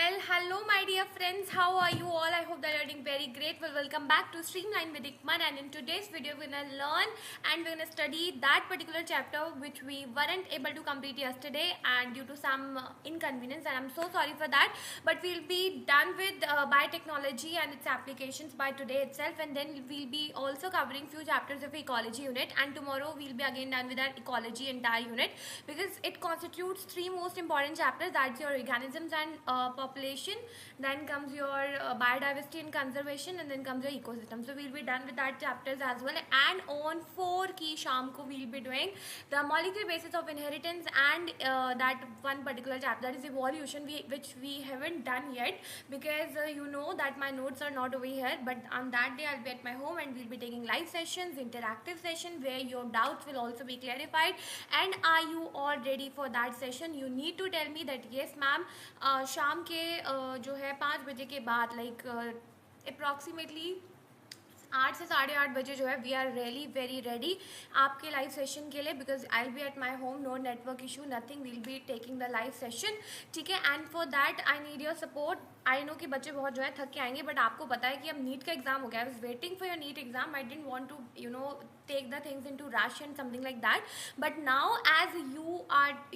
Well, hello my dear friends, how are you all? I hope that you're doing very great. Well, welcome back to Streamline with Ikman, and in today's video we're gonna learn and we're gonna study that particular chapter which we weren't able to complete yesterday and due to some inconvenience, and I'm so sorry for that. But we'll be done with biotechnology and its applications by today itself, and then we'll be also covering few chapters of ecology unit, and tomorrow we'll be again done with that ecology entire unit because it constitutes three most important chapters. That's your organisms and population, then comes your biodiversity and conservation, and then comes your ecosystem. So we'll be done with that chapters as well. And on 4 ki sham ko we'll be doing the molecular basis of inheritance and that one particular chapter, that is evolution, which we haven't done yet because you know that my notes are not over here. But on that day I'll be at my home and we'll be taking live sessions, interactive session where your doubts will also be clarified. And are you all ready for that session? You need to tell me that yes ma'am, शाम के जो है 5 बजे के बाद like approximately 8 से 8:30 बजे जो है we are really very ready आपके लाइव सेशन के लिए because I will be at my home, no network issue, nothing, will be taking the live session. ठीक है, and for that I need your support. I know कि बच्चे बहुत जो है थक के आएंगे, बट आपको पता है कि अब नीट का एग्जाम हो गया. I was waiting for your NEET exam. I didn't want to take the things into rush and something like that, but now as you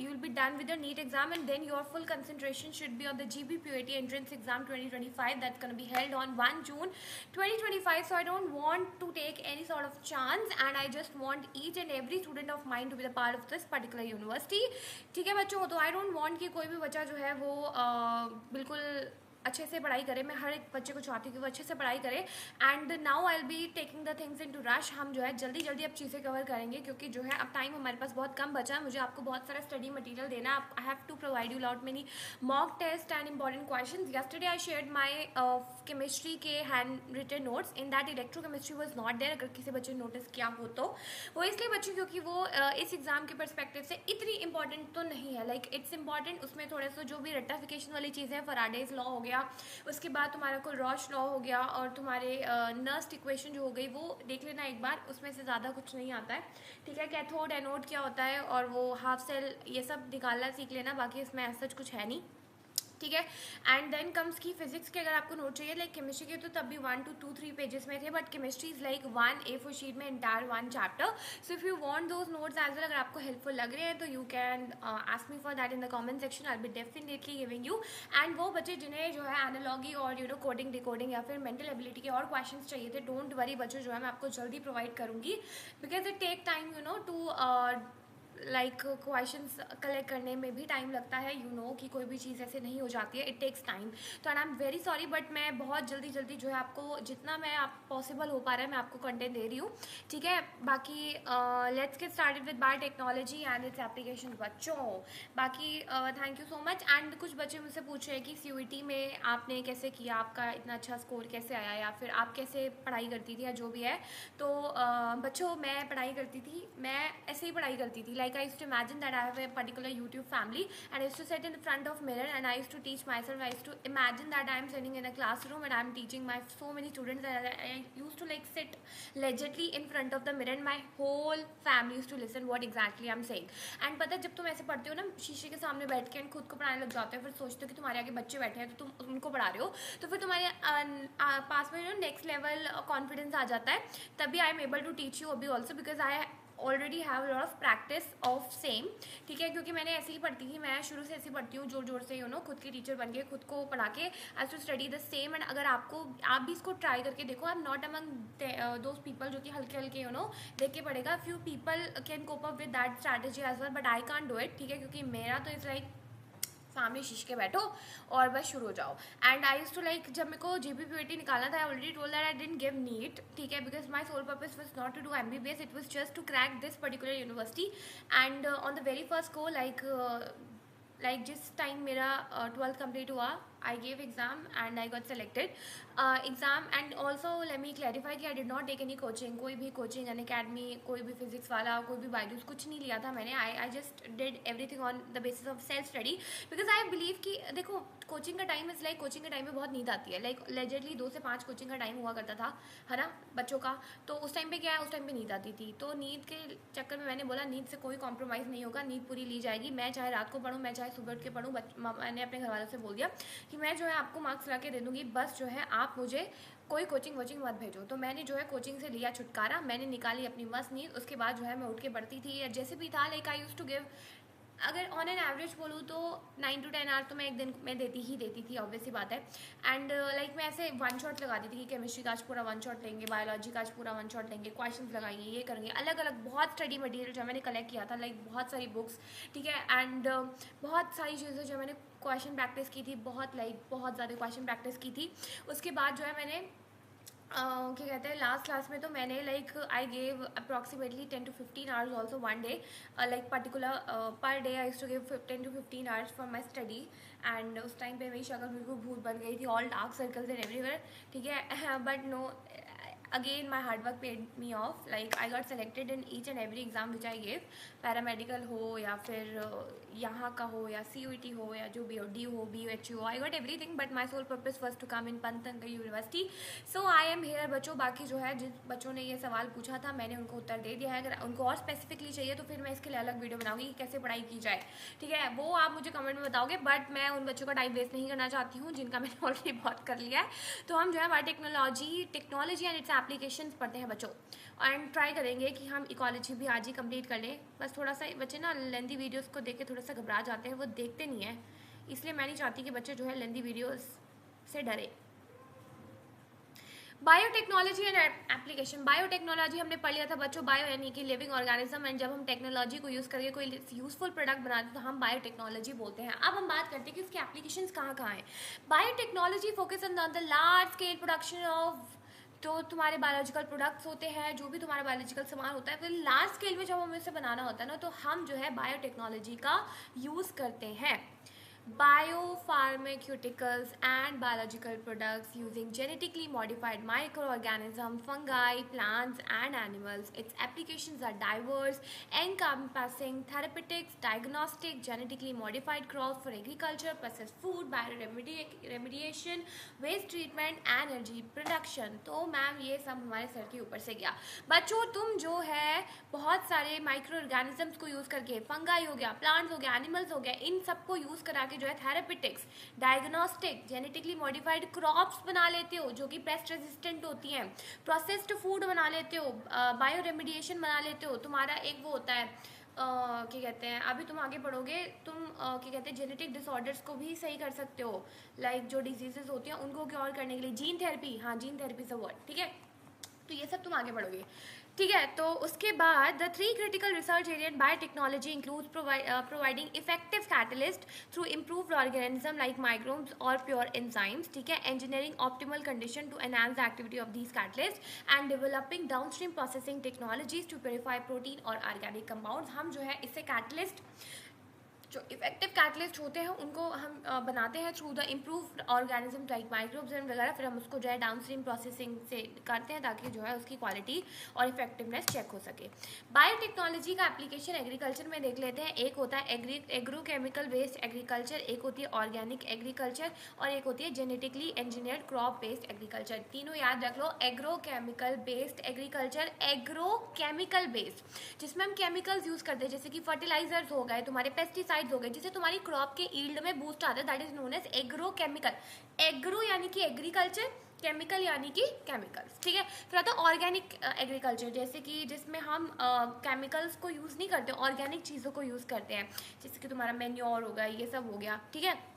will be done with your NEET exam, and then your full concentration should be on the GBPUAT entrance exam 2025 that's going to be held on 1 June 2025. So I don't want to take any sort of chance, and I just want each and every student of mine to be the part of this particular university. ठीक है बच्चों, तो I don't want कि कोई भी बच्चा जो है वो बिल्कुल अच्छे से पढ़ाई करे. मैं हर एक बच्चे को चाहती हूँ कि वो अच्छे से पढ़ाई करे. And now I will be taking the things into rush. हम जो है जल्दी जल्दी अब चीज़ें कवर करेंगे क्योंकि जो है अब टाइम हमारे पास बहुत कम बचा है. मुझे आपको बहुत सारा स्टडी मटेरियल देना है. I have to provide you lot many mock test and important question. Yesterday I shared my chemistry के hand written notes. In that electrochemistry was not there. अगर किसी बच्चे ने नोटिस किया हो तो वो इसलिए बच्चों क्योंकि वो इस एग्जाम के परस्पेक्टिव से इतनी इंपॉर्टेंट तो नहीं है. लाइक इट्स इंपॉर्टेंट, उसमें थोड़ा सा जो भी रेक्टिफिकेशन वाली चीज़ें हैं, फराडेज लॉ हो गया, उसके बाद तुम्हारा कोई रॉश लॉ हो गया, और तुम्हारे नर्स्ट इक्वेशन जो हो गई वो देख लेना एक बार. उसमें से ज़्यादा कुछ नहीं आता है. ठीक है, कैथोड एनोड क्या होता है और वो हाफ सेल ये सब निकालना सीख लेना. बाकी इसमें ऐसा कुछ है नहीं. ठीक है, एंड देन कम्स की फिजिक्स के अगर आपको नोट चाहिए लाइक केमिस्ट्री के तो तब भी 1 to 2-3 पेजेस में थे, but chemistry is like 1 A4 sheet में entire 1 chapter. So if you want those notes as well, अगर आपको हेल्पफुल लग रहे हैं तो you can ask me for that in the comment section. I will be definitely giving you. And वो बच्चे जिन्हें जो है एनालॉगी और कोडिंग डिकोडिंग या फिर मेंटल एबिलिटी के और क्वेश्चन चाहिए थे, डोंट वरी बच्चों, जो है मैं आपको जल्दी प्रोवाइड करूँगी because it take time to like questions collect करने में भी टाइम लगता है. कि कोई भी चीज़ ऐसे नहीं हो जाती है, इट टेक्स टाइम. तो and I am very sorry, but मैं बहुत जल्दी जल्दी जो है आपको जितना मैं आप पॉसिबल हो पा रहा है मैं आपको कंटेंट दे रही हूँ. ठीक है, बाकी let's get started with biotechnology and its application बच्चों. बाकी thank you so much. And कुछ बच्चे मुझसे पूछ रहे हैं कि CUET में आपने कैसे किया, आपका इतना अच्छा स्कोर कैसे आया, या फिर आप कैसे पढ़ाई करती थी या जो भी है. तो बच्चों, मैं पढ़ाई करती थी, मैं ऐसे ही पढ़ाई करती थी. Like I used to imagine that I have a particular YouTube family and I used to sit in the front of mirror and I used to teach myself. I used to imagine that I am sitting in a classroom and I am teaching my so many students, and I used to like sit legitly in front of the mirror and my whole family used to listen what exactly I am saying. And पता है जब तुम ऐसे पढ़ते हो ना शीशे के सामने बैठ के खुद को पढ़ाने लग जाते हो, फिर सोचते हो कि तुम्हारे आगे बच्चे बैठे हैं तो तुम उनको पढ़ा रहे हो, तो फिर तुम्हारे पास में नेक्स्ट लेवल कॉन्फिडेंस आ जाता है. तभी I am able to teach you अभी also because I already have lot of practice of same. ठीक है, क्योंकि मैंने ऐसे ही पढ़ती थी, मैं शुरू से ऐसे ही पढ़ती हूँ, जोर जोर से खुद की टीचर बन के खुद को पढ़ा के I to study the same. And अगर आप भी इसको ट्राई करके देखो, I am not among those people जो कि हल्के हल्के देख के पढ़ेगा. Few people can cope up with that strategy as well, but I can't do it. ठीक है, क्योंकि मेरा तो इट्स लाइक सामने शीश के बैठो और बस शुरू हो जाओ. And I use to like जब मेरे को GBPUAT निकालना था, I already told that I didn't give NEET. ठीक है, because my sole purpose was not to do MBBS, it was just to crack this particular university. And on the very first को like जिस time मेरा 12th complete हुआ, I gave exam and I got selected. Exam and also let me clarify कि I did not take any coaching. कोई भी coaching and academy, कोई भी physics वाला, कोई भी बायोलॉजी कुछ नहीं लिया था मैंने. I just did everything on the basis of self study because I believe कि देखो कोचिंग का टाइम इज लाइक कोचिंग के टाइम में बहुत नींद आती है. लाइक लेजरली 2 से 5 कोचिंग का टाइम हुआ करता था, है ना बच्चों का. तो उस टाइम पे क्या है, उस टाइम पे नींद आती थी. तो नींद के चक्कर में मैंने बोला नींद से कोई कॉम्प्रोमाइज़ नहीं होगा, नींद पूरी ली जाएगी. मैं चाहे रात को पढ़ूँ, मैं चाहे सुबह उठ के पढ़ूँ. मैंने अपने घर वालों से बोल दिया कि मैं जो है आपको मार्क्स ला के दे दूँगी, बस जो है आप मुझे कोई कोचिंग वोचिंग मत भेजो। तो मैंने जो है कोचिंग से लिया छुटकारा, मैंने निकाली अपनी मस्त नींद। उसके बाद जो है मैं उठ के पढ़ती थी, या जैसे भी था, like I use to give, अगर ऑन एन एवरेज बोलूँ तो 9 to 10 आवर्स तो मैं एक दिन में देती थी, ऑब्वियस सी बात है। एंड लाइक मैं ऐसे वन शॉट लगाती थी कि केमिस्ट्री का आज पूरा वन शॉट लेंगे, बायोलॉजी का आज पूरा वन शॉट लेंगे, क्वेश्चंस लगाएंगे, ये करेंगे, अलग अलग बहुत स्टडी मटेरियल जो मैंने कलेक्ट किया था, लाइक बहुत सारी बुक्स, ठीक है। एंड बहुत सारी चीज़ें जो मैंने क्वेश्चन प्रैक्टिस की थी, बहुत ज़्यादा क्वेश्चन प्रैक्टिस की थी। उसके बाद जो है मैंने क्या कहते हैं, लास्ट क्लास में तो मैंने like I gave approximately 10 to 15 hours also one day, like particular per day I to give 10 to 15 hours for my study. And उस टाइम पे मेरी शक्ल बिल्कुल भूत बन गई थी, all dark circles and everywhere, ठीक है। But no, again my hard work paid me off, like I got selected in each and every exam which I gave, paramedical हो या फिर यहाँ का हो या CUET हो या जो BOD हो, BUHU हो, I got everything, but my sole purpose was to come in Pantnagar university. So I am here बच्चों। बाकी जो है जिन बच्चों ने ये सवाल पूछा था मैंने उनको उत्तर दे दिया है। अगर उनको और स्पेसिफिकली चाहिए तो फिर मैं इसके लिए अलग वीडियो बनाऊंगी कि कैसे पढ़ाई की जाए, ठीक है, वो आप मुझे कमेंट में बताओगे। बट मैं उन बच्चों का टाइम वेस्ट नहीं करना चाहती हूँ जिनका मैंने ऑलरेडी बहुत कर लिया है। तो हम जो है टेक्नोलॉजी एंड इट्स एप्लीकेशंस पढ़ते हैं बच्चों, एंड ट्राई करेंगे कि हम इकोलॉजी भी आज ही कंप्लीट कर लें। बस थोड़ा सा बच्चे ना लेंदी वीडियोस को देख के थोड़ा सा घबरा जाते हैं, वो देखते नहीं है, इसलिए मैं नहीं चाहती कि बच्चे जो है लेंदी वीडियोस से डरे। Biotechnology and application. बायोटेक्नोलॉजी हमने पढ़ लिया था बच्चों, बायो यानी कि लिविंग ऑर्गेनिज्म, एंड जब हम टेक्नोलॉजी को यूज़ करके कोई यूजफुल प्रोडक्ट बनाते हैं तो हम बायोटेक्नोलॉजी बोलते हैं। अब हम बात करते हैं कि उसकी एप्लीकेशंस कहाँ कहाँ हैं। Biotechnology focus on the large scale production of, तो तुम्हारे बायोलॉजिकल प्रोडक्ट्स होते हैं, जो भी तुम्हारा बायोलॉजिकल सामान होता है, फिर लार्ज स्केल में जब हमें इसे बनाना होता है ना, तो हम जो है बायोटेक्नोलॉजी का यूज़ करते हैं। Biopharmaceuticals and biological products using genetically modified microorganisms, fungi, plants, and animals. Its applications are diverse, encompassing therapeutics, diagnostic, genetically modified crops for agriculture, processed food, bioremediation, waste treatment, energy production. तो ma'am ये सब हमारे sir के ऊपर से गया। बच्चों तुम जो है बहुत सारे माइक्रो ऑर्गेनिजम्स को यूज़ करके, फंगाई हो गया, प्लांट्स हो गया, एनिमल्स हो गया, इन सबको यूज़ करा के जो है therapeutics, diagnostic, genetically modified crops बना लेते हो जो कि पेस्ट रेजिस्टेंट होती हैं, प्रोसेस्ड फूड बना लेते हो, बायो रेमिडिएशन बना लेते हो। तुम्हारा एक वो होता है क्या कहते हैं, अभी तुम आगे पढ़ोगे, तुम क्या कहते हैं जेनेटिक डिसऑर्डर्स को भी सही कर सकते हो, लाइक जो डिजीजेस होती हैं उनको क्योर करने के लिए जीन थेरेपी, हाँ gene therapy is a word, ठीक है। तो ये सब तुम आगे बढ़ोगे, ठीक है। तो उसके बाद the 3 critical research area in biotechnology includes providing effective catalyst through improved organism like microbes और प्योर एंजाइम्स, ठीक है, engineering optimal condition to enhance the activity of these catalyst and developing downstream processing technologies to purify protein और organic compounds. हम जो है इससे catalyst, जो effective catalyst होते हैं उनको हम बनाते हैं through the improved organism like microbes and वगैरह, फिर हम उसको जो है डाउनस्ट्रीम प्रोसेसिंग से करते हैं ताकि जो है उसकी क्वालिटी और इफेक्टिवनेस चेक हो सके। बायोटेक्नोलॉजी का एप्लीकेशन एग्रीकल्चर में देख लेते हैं। एक होता है एग्रोकेमिकल बेस्ड एग्रीकल्चर, एक होती है ऑर्गेनिक एग्रीकल्चर, और एक होती है genetically engineered crop based agriculture. तीनों याद रख लो, agrochemical based agriculture, agrochemical based जिसमें हम केमिकल्स यूज करते हैं जैसे कि फर्टिलाइजर्स हो गए, तुम्हारे पेस्टिसाइड हो गए, जिससे तुम्हारी क्रॉप के ईल्ड में बूस्ट आता है, that is known as agrochemical. Agro यानी कि एग्रीकल्चर, केमिकल यानी कि केमिकल्स, ठीक है। फिर आता है ऑर्गेनिक एग्रीकल्चर, जैसे कि जिसमें हम केमिकल्स को यूज़ नहीं करते, ऑर्गेनिक चीज़ों को यूज़ करते हैं, जैसे कि तुम्हारा मैन्योर हो गया, ये सब हो गया, ठीक है।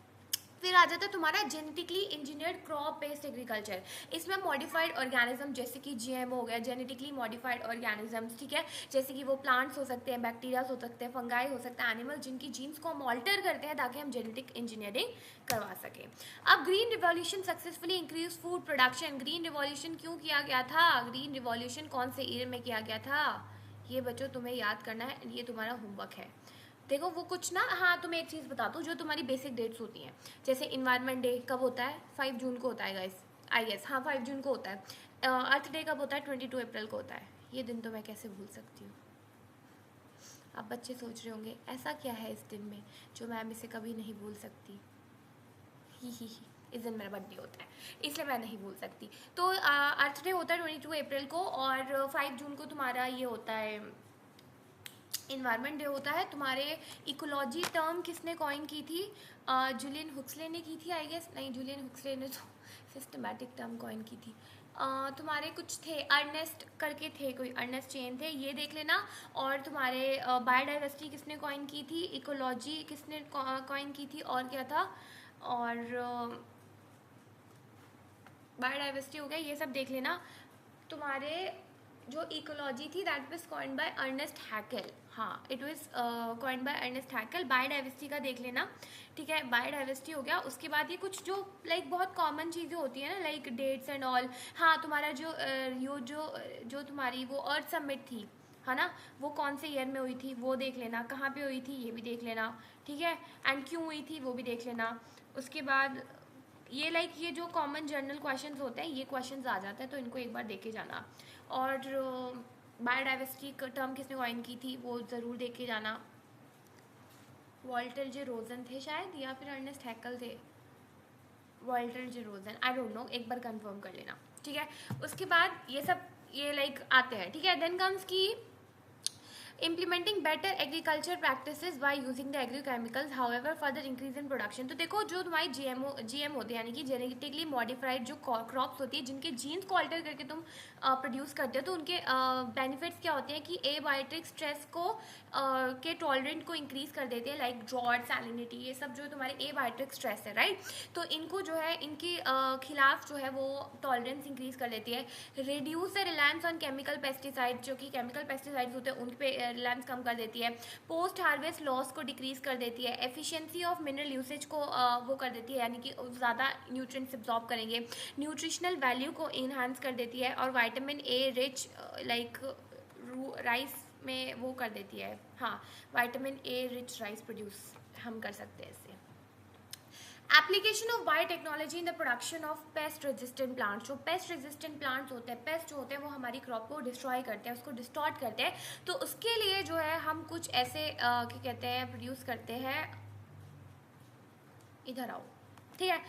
फिर आ जाता है तुम्हारा genetically engineered crop based agriculture, इसमें मॉडिफाइड ऑर्गेनिज्म जैसे कि GMO हो गया, जेनेटिकली मॉडिफाइड ऑर्गेनिजम्स, ठीक है, जैसे कि वो प्लांट्स हो सकते हैं, बैक्टीरियाज हो सकते हैं, फंगाई हो सकते हैं, एनिमल जिनकी जीन्स को हम ऑल्टर करते हैं ताकि हम जेनेटिक इंजीनियरिंग करवा सकें। अब green revolution successfully increase food production. Green revolution क्यों किया गया था, ग्रीन रिवॉल्यूशन कौन से ईयर में किया गया था, ये बच्चों तुम्हें याद करना है, ये तुम्हारा होमवर्क है। देखो वो कुछ ना, हाँ तुम्हें एक चीज़ बता दूँ, जो तुम्हारी बेसिक डेट्स होती हैं, जैसे इन्वायरमेंट डे कब होता है, 5 जून को होता है गाइस, आई गेस, हाँ 5 जून को होता है। अर्थ डे कब होता है, 22 अप्रैल को होता है। ये दिन तो मैं कैसे भूल सकती हूँ। अब बच्चे सोच रहे होंगे ऐसा क्या है इस दिन में जो मैम इसे कभी नहीं भूल सकती। ही इस दिन मेरा बर्थडे होता है इसलिए मैं नहीं भूल सकती। तो अर्थ डे होता है 22 अप्रैल को, और 5 जून को तुम्हारा ये होता है इन्वायरमेंट डे होता है। तुम्हारे इकोलॉजी टर्म किसने कॉइन की थी? जुलियन हुक्सले ने की थी आई गेस। नहीं, जुलियन हुक्सले ने तो सिस्टमैटिक टर्म कॉइन की थी। तुम्हारे कुछ थे, अर्नेस्ट करके थे, कोई अर्नेस्ट चेन थे, ये देख लेना। और तुम्हारे बायोडाइवर्सिटी किसने कॉइन की थी, इकोलॉजी किसने कॉइन की थी, और क्या था, और बायोडाइवर्सिटी हो गया, ये सब देख लेना। तुम्हारे जो इकोलॉजी थी that was coined by Ernest Haeckel. हाँ, it was coined by Ernest Haeckel. Biodiversity का देख लेना, ठीक है। बायोडाइवर्सिटी हो गया। उसके बाद ये कुछ जो लाइक बहुत कॉमन चीज़ें होती हैं ना, लाइक डेट्स एंड ऑल। हाँ, तुम्हारा जो जो तुम्हारी वो अर्थ समिट थी, है ना, वो कौन से ईयर में हुई थी वो देख लेना, कहाँ पे हुई थी ये भी देख लेना, ठीक है, एंड क्यों हुई थी वो भी देख लेना। उसके बाद ये लाइक ये जो कॉमन जनरल क्वेश्चंस होते हैं, ये क्वेश्चंस आ जाते हैं, तो इनको एक बार देखे जाना। और बायोडाइवर्सिटी का टर्म किसने कॉइन की थी वो ज़रूर देखे जाना। वॉल्टर जे रोजन थे शायद, या फिर अर्नेस्ट हैकेल थे। Walter J Rosen, I don't know, एक बार कंफर्म कर लेना, ठीक है। उसके बाद ये सब ये लाइक आते हैं, ठीक है। देन कम्स की implementing better agriculture practices by using the agrochemicals, however further increase in production। तो देखो जो तुम्हारी जीएम होते हैं, यानी कि जेनेटिकली मॉडिफाइड जो क्रॉप्स होती है, जिनके जीन्स को ऑल्टर करके तुम प्रोड्यूस करते हो, तो उनके बेनिफिट्स क्या होते हैं कि एबायोटिक स्ट्रेस को के टॉलरेंट को इंक्रीज कर देते हैं, लाइक ड्रॉट, सैलिनिटी, ये सब जो तुम्हारे एबायोटिक स्ट्रेस है, राइट। तो इनको जो है इनके खिलाफ जो है वो टॉलरेंस इंक्रीज कर देती है। Reduce the reliance on chemical pesticide, जो कि केमिकल पेस्टिसाइड्स होते हैं उन पे रिलायंस कम कर देती है। पोस्ट हार्वेस्ट लॉस को डिक्रीज कर देती है। एफिशिएंसी ऑफ मिनरल यूसेज को वो कर देती है, यानी कि ज़्यादा न्यूट्रिएंट्स एब्जॉर्ब करेंगे। न्यूट्रिशनल वैल्यू को इन्हांस कर देती है। और vitamin A rich like rice में वो कर देती है। हाँ, vitamin A rich rice produce हम कर सकते हैं इससे। Application of biotechnology in the production of pest resistant plants. जो पेस्ट रेजिस्टेंट प्लांट्स होते हैं, पेस्ट जो होते हैं वो हमारी क्रॉप को डिस्ट्रॉय करते हैं, उसको डिस्टॉर्ट करते हैं, तो उसके लिए जो है हम कुछ ऐसे क्या कहते हैं प्रोड्यूस करते हैं। इधर आओ, ठीक है।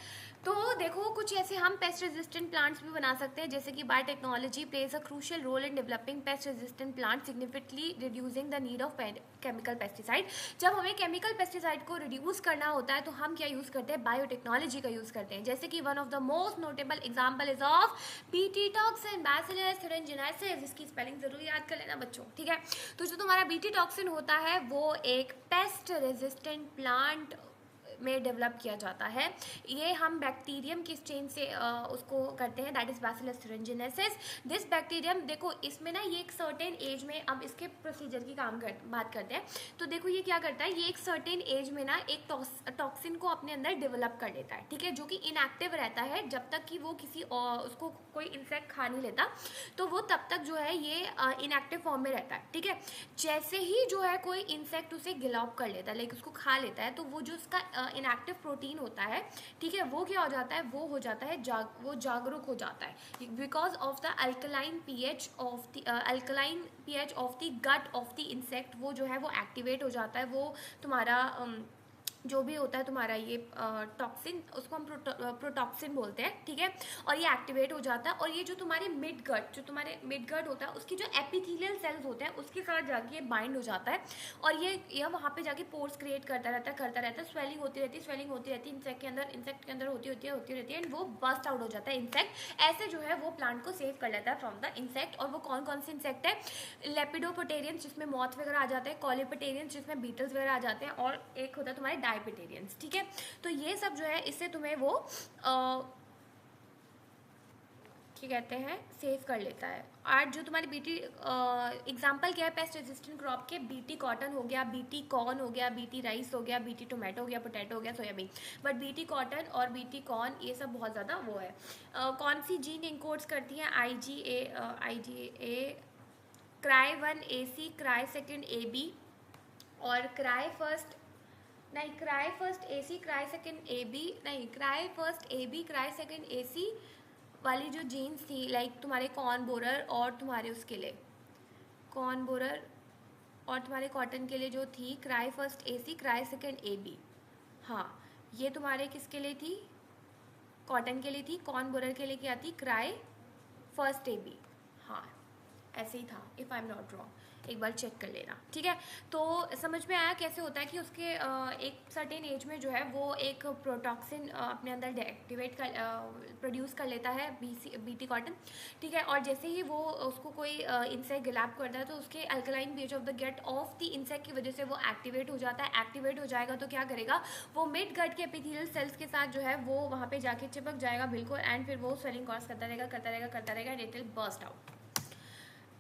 तो देखो कुछ ऐसे हम पेस्ट रेजिस्टेंट प्लांट्स भी बना सकते हैं, जैसे कि biotechnology plays a crucial role in developing pest resistant plant, significantly reducing the need of chemical pesticide. जब हमें केमिकल पेस्टिसाइड को रिड्यूस करना होता है तो हम क्या यूज़ करते हैं, बायोटेक्नोलॉजी का यूज़ करते हैं। जैसे कि one of the most notable example is of BT toxin, bacillus thuringiensis, इसकी स्पेलिंग जरूर याद कर लेना बच्चों, ठीक है। तो जो तुम्हारा बीटी टॉक्सिन होता है वो एक पेस्ट रेजिस्टेंट प्लांट में डेवलप किया जाता है। ये हम बैक्टीरियम की स्ट्रेन से उसको करते हैं, that is bacillus thuringiensis। This bacterium, देखो इसमें ना ये एक सर्टेन एज में, अब इसके प्रोसीजर की बात करते हैं। तो देखो ये क्या करता है, ये एक सर्टेन एज में ना एक टॉक्सिन को अपने अंदर डेवलप कर लेता है, ठीक है, जो कि इनएक्टिव रहता है जब तक कि वो किसी उसको कोई इंसेक्ट खा नहीं लेता, तो वो तब तक जो है ये इनएक्टिव फॉर्म में रहता है, ठीक है। जैसे ही जो है कोई इंसेक्ट उसे गिलॉप कर लेता है, लाइक उसको खा लेता है, तो वो जो उसका इनएक्टिव प्रोटीन होता है, ठीक है, वो क्या हो जाता है, वो हो जाता है वो जागरूक हो जाता है, because of the alkaline pH of the gut of the insect. वो जो है वो एक्टिवेट हो जाता है, वो तुम्हारा जो भी होता है तुम्हारा ये टॉक्सिन, उसको हम प्रोटॉक्सिन बोलते हैं, ठीक है। और ये एक्टिवेट हो जाता है, और ये जो तुम्हारे मिड गट होता है, उसकी जो एपिथेलियल सेल्स होते हैं उसके साथ जाके ये बाइंड हो जाता है, और ये वहाँ पे जाके पोर्स क्रिएट करता रहता है, स्वेलिंग होती रहती है इंसेक्ट के अंदर होती रहती है, एंड वो बस्ट आउट हो जाता है इंसेक्ट। ऐसे जो है वो प्लांट को सेव कर लेता है फ्रॉम द इंसेक्ट। और वो कौन कौन से इंसेक्ट है, लेपिडोप्टेरियंस जिसमें मॉथ वगैरह आ जाते हैं, कॉलीपेटेरियंस जिसमें बीटल्स वगैरह आ जाते हैं, और एक होता है तुम्हारे डायपेटेरियंस, ठीक है। तो ये सब जो है इससे तुम्हें वो क्या कहते हैं, सेव कर लेता है। और जो तुम्हारी बीटी एग्जांपल क्या है पेस्ट रेजिस्टेंट क्रॉप के, बीटी कॉटन हो गया, बीटी कॉर्न हो गया, बीटी राइस हो गया, बीटी टोमेटो हो गया, पोटैटो हो गया, सोयाबीन। बट बीटी कॉटन और बीटी कॉर्न ये सब बहुत ज़्यादा वो है। कौन सी जीन इंकोड्स करती है, IgA cry 1 AC, cry 2 AB, और cry first AC, cry 2 AB, नहीं cry first AB, cry 2 AC वाली जो जीन्स थी, लाइक तुम्हारे कॉर्न बोरर और तुम्हारे उसके लिए कॉर्न बोरर और तुम्हारे कॉटन के लिए जो थी cry first AC, cry 2 AB। हाँ, ये तुम्हारे किसके लिए थी, कॉटन के लिए थी। कॉर्न बोरर के लिए क्या थी, क्राई फर्स्ट AB। हाँ, ऐसे ही था, if I am not wrong. एक बार चेक कर लेना, ठीक है। तो समझ में आया कैसे होता है कि उसके एक सर्टेन एज में जो है वो एक प्रोटॉक्सिन अपने अंदर डीएक्टिवेट कर प्रोड्यूस कर लेता है बीटी कॉटन, ठीक है। और जैसे ही वो उसको कोई इंसेक्ट ग्रैब करता है तो उसके alkaline pH of the gut of the insect की वजह से वो एक्टिवेट हो जाता है। एक्टिवेट हो जाएगा तो क्या करेगा, वो मिड गट के एपिथेलियल सेल्स के साथ जो है वो वहाँ पे जाके चिपक जाएगा बिल्कुल, एंड फिर वो स्वेलिंग कॉज करता रहेगा and it will burst out.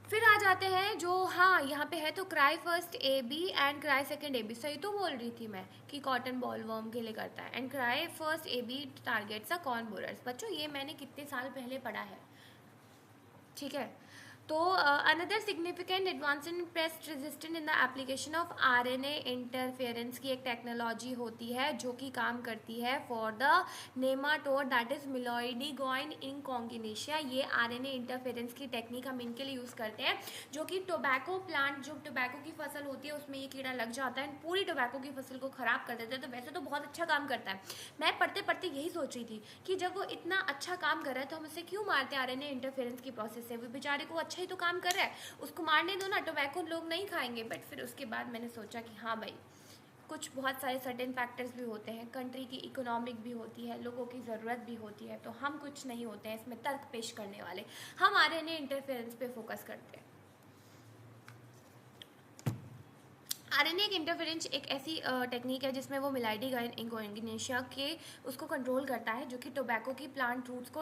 फिर आ जाते हैं जो, हाँ यहाँ पे है तो cry first A B and cry second A B, सही तो बोल रही थी मैं कि कॉटन बॉलवर्म के लिए करता है। And cry first A B targets a corn borers. बच्चों ये मैंने कितने साल पहले पढ़ा है, ठीक है। तो another significant advance in pest resistant in the application of RNA interference की एक टेक्नोलॉजी होती है जो कि काम करती है for the nematode that is Meloidogyne incognita. ये आरएनए इंटरफेरेंस की टेक्निक हम इनके लिए यूज़ करते हैं, जो कि टोबैको प्लांट, जो टोबैको की फसल होती है उसमें ये कीड़ा लग जाता है, पूरी टोबैको की फसल को ख़राब कर देता है। तो वैसे तो बहुत अच्छा काम करता है। मैं पढ़ते पढ़ते यही सोच रही थी कि जब वो इतना अच्छा काम कर रहा है तो हम उसे क्यों मारते हैं आरएनए इंटरफेरेंस की प्रोसेस से। वो बेचारे को अच्छा ही तो काम कर रहा है, उसको मारने दो ना, टोबैको लोग नहीं खाएंगे। बट फिर उसके बाद मैंने सोचा कि हाँ भाई, कुछ बहुत सारे सर्टेन फैक्टर्स भी होते हैं, कंट्री की इकोनॉमिक भी होती है, लोगों की ज़रूरत भी होती है, तो हम कुछ नहीं होते हैं इसमें तर्क पेश करने वाले, हम आरएनए इंटरफेरेंस पे फोकस करते हैं। आरएनए इंटरफेरेंस एक ऐसी टेक्निक है जिसमें वो मिलाइडीगोइन इंगोनिशिया के उसको कंट्रोल करता है, जो कि टोबैको की प्लांट रूट्स को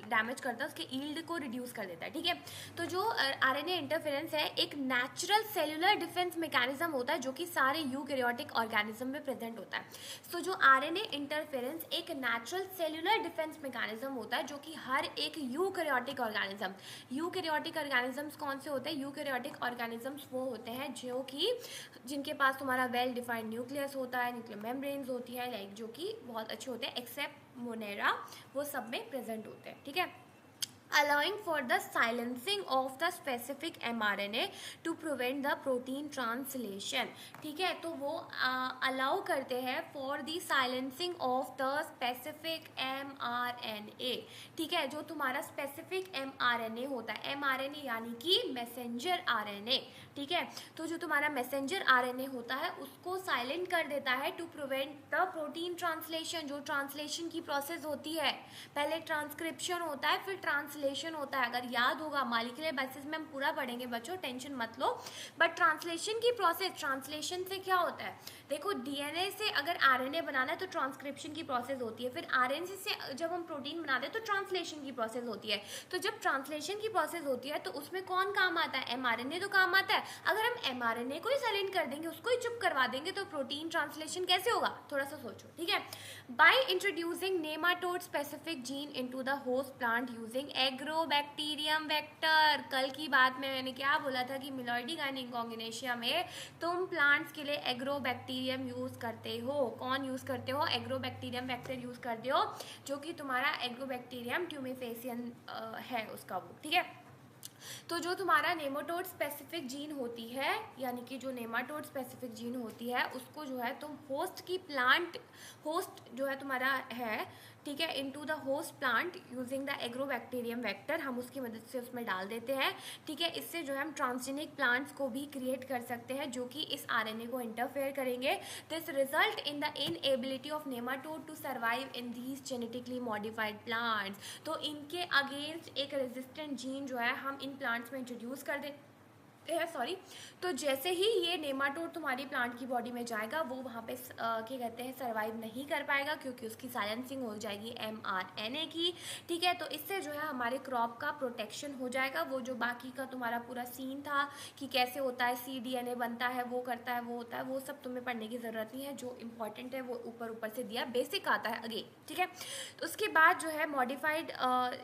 डैमेज करता है, उसके ईल्ड को रिड्यूस कर देता है, ठीक है। तो जो आरएनए इंटरफेरेंस है एक नेचुरल सेलुलर डिफेंस मैकेनिज्म होता है जो कि सारे यूकैरियोटिक ऑर्गेनिज्म में प्रेजेंट होता है। तो जो आरएनए इंटरफेरेंस एक नेचुरल सेलुलर डिफेंस मैकेनिज्म होता है जो कि हर एक यूकैरियोटिक ऑर्गेनिजम्स कौन से होते हैं, यूकैरियोटिक ऑर्गेनिजम्स वो होते हैं जो कि जिनके पास तुम्हारा वेल डिफाइंड न्यूक्लियस होता है, न्यूक्लियर मेम्ब्रेन्स होती है, लाइक जो कि बहुत अच्छे होते हैं, एक्सेप्ट मोनेरा, वो सब में प्रेजेंट होते हैं, ठीक है। allowing for the silencing of the specific mRNA to prevent the protein translation, ठीक है। तो वो अलाउ करते हैं for the silencing of the specific mRNA, ठीक है। जो तुम्हारा specific mRNA होता है, mRNA यानी कि मैसेंजर RNA, ठीक है। तो जो तुम्हारा मैसेंजर RNA होता है उसको साइलेंट कर देता है to prevent the protein translation. जो ट्रांसलेशन की प्रोसेस होती है, पहले ट्रांसक्रिप्शन होता है फिर ट्रांसलेशन होता है, अगर याद होगा मॉलिक्यूलर बेसिस में हम पूरा पढ़ेंगे बच्चों, टेंशन मत लो। बट ट्रांसलेशन की प्रोसेस, ट्रांसलेशन से क्या होता है, देखो डीएनए से अगर आरएनए बनाना है तो ट्रांसक्रिप्शन की प्रोसेस होती है, फिर आरएनए से जब हम प्रोटीन बनाते हैं तो ट्रांसलेशन की प्रोसेस होती है। तो जब ट्रांसलेशन की प्रोसेस होती है तो उसमें कौन काम आता है, एमआरएनए तो काम आता है। अगर हम एमआरएनए को ही साइलेंट कर देंगे, उसको ही चुप करवा देंगे, तो प्रोटीन ट्रांसलेशन कैसे होगा, थोड़ा सा सोचो, ठीक है। By introducing nematode specific gene into the host plant using agrobacterium vector. कल की बात में मैंने क्या बोला था कि मिलोइडीगोइन इंगोनिशिया में तुम प्लांट्स के लिए एग्रोबैक्टीरियम यूज करते हो। कौन यूज करते हो, एग्रोबैक्टीरियम वेक्टर यूज करते हो, जो कि तुम्हारा एग्रोबैक्टीरियम ट्यूमेफेसियन है उसका वो, ठीक है। तो जो तुम्हारा नेमाटोड स्पेसिफिक जीन होती है, यानी कि जो नेमाटोड स्पेसिफिक जीन होती है उसको जो है तुम होस्ट की प्लांट, होस्ट जो है तुम्हारा है, ठीक है, into the host plant using the agrobacterium vector, हम उसकी मदद से उसमें डाल देते हैं, ठीक है। इससे जो है हम ट्रांसजेनिक प्लांट्स को भी क्रिएट कर सकते हैं जो कि इस आरएनए को इंटरफेयर करेंगे। This result in the inability of nematode to survive in these genetically modified plants. तो इनके अगेंस्ट एक रेजिस्टेंट जीन जो है हम इन प्लांट्स में इंट्रोड्यूस कर देते है, सॉरी। तो जैसे ही ये नेमाटोड तुम्हारी प्लांट की बॉडी में जाएगा वो वहाँ पे क्या कहते हैं सर्वाइव नहीं कर पाएगा, क्योंकि उसकी साइलेंसिंग हो जाएगी एमआरएनए की, ठीक है। तो इससे जो है हमारे क्रॉप का प्रोटेक्शन हो जाएगा। वो जो बाकी का तुम्हारा पूरा सीन था कि कैसे होता है, सीडीएनए बनता है, वो करता है, वो होता है, वो सब तुम्हें पढ़ने की ज़रूरत नहीं है। जो इंपॉर्टेंट है वो ऊपर ऊपर से दिया, बेसिक आता है अगेन, ठीक है। तो उसके बाद जो है modified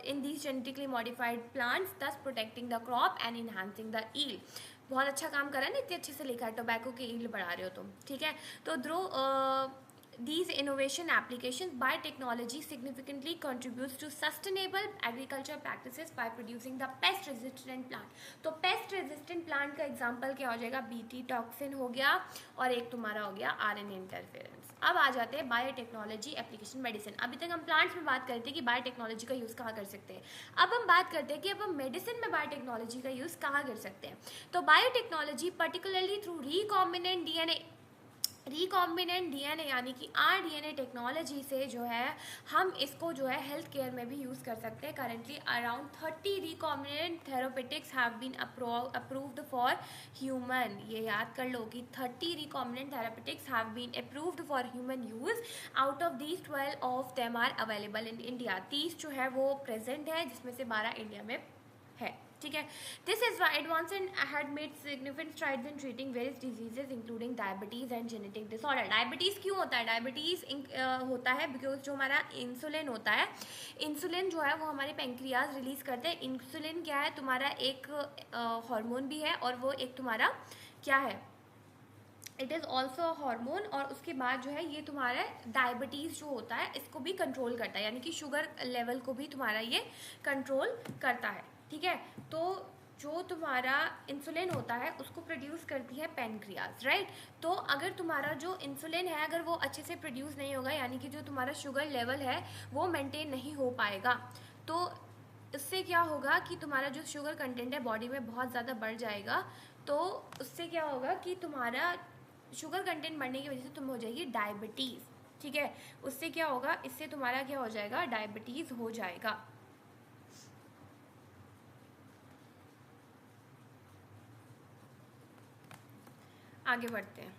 in these genetically modified plants thus protecting the crop and enhancing the yield. बहुत अच्छा काम करा ना, इतने अच्छे से लिखा है, टोबैको की ईल्ड बढ़ा रहे हो तुम, ठीक है। तो ध्रुव these innovation applications, biotechnology significantly contributes to sustainable agriculture practices by producing the pest resistant plant. तो pest resistant plant का एग्जाम्पल क्या हो जाएगा, बीटी टॉक्सिन हो गया और एक तुम्हारा हो गया आरएनए इंटरफेरेंस। अब आ जाते हैं बायोटेक्नोलॉजी एप्लीकेशन मेडिसिन। अभी तक हम प्लांट्स में बात करते हैं कि बायोटेक्नोलॉजी का यूज़ कहाँ कर सकते हैं, अब हम बात करते हैं कि अब हम मेडिसिन में बायोटेक्नोलॉजी का यूज़ कहाँ कर सकते हैं। तो biotechnology particularly through recombinant DNA यानी कि आरडीएनए टेक्नोलॉजी से जो है हम इसको जो है हेल्थ केयर में भी यूज़ कर सकते हैं। Currently around 30 recombinant therapeutics have been approved for human. ये याद कर लो कि 30 recombinant therapeutics have been approved for human use. Out of these 12 of them are available in India. 30 जो है वो प्रेजेंट है, जिसमें से 12 इंडिया में है। ठीक है, this is advancement had made significant strides in treating various diseases including diabetes and genetic disorder. Diabetes क्यों होता है, डायबिटीज़ होता है बिकॉज जो हमारा इंसुलिन होता है, इंसुलिन जो है वो हमारे पेंक्रियाज रिलीज करते हैं। इंसुलिन क्या है, तुम्हारा एक हार्मोन भी है और वो एक तुम्हारा क्या है, इट इज़ ऑल्सो हार्मोन। और उसके बाद जो है ये तुम्हारा डायबिटीज़ जो होता है इसको भी कंट्रोल करता है, यानी कि शुगर लेवल को भी तुम्हारा ये कंट्रोल करता है। ठीक है, तो जो तुम्हारा इंसुलिन होता है उसको प्रोड्यूस करती है पेनक्रियाज, राइट। तो अगर तुम्हारा जो इंसुलिन है अगर वो अच्छे से प्रोड्यूस नहीं होगा, यानी कि जो तुम्हारा शुगर लेवल है वो मेंटेन नहीं हो पाएगा, तो इससे क्या होगा कि तुम्हारा जो शुगर कंटेंट है बॉडी में बहुत ज़्यादा बढ़ जाएगा। तो उससे क्या होगा कि तुम्हारा शुगर कंटेंट बढ़ने की वजह से तुम हो जाएगी डायबिटीज़। ठीक है, उससे क्या होगा, इससे तुम्हारा क्या हो जाएगा, डायबिटीज़ हो जाएगा। आगे बढ़ते हैं।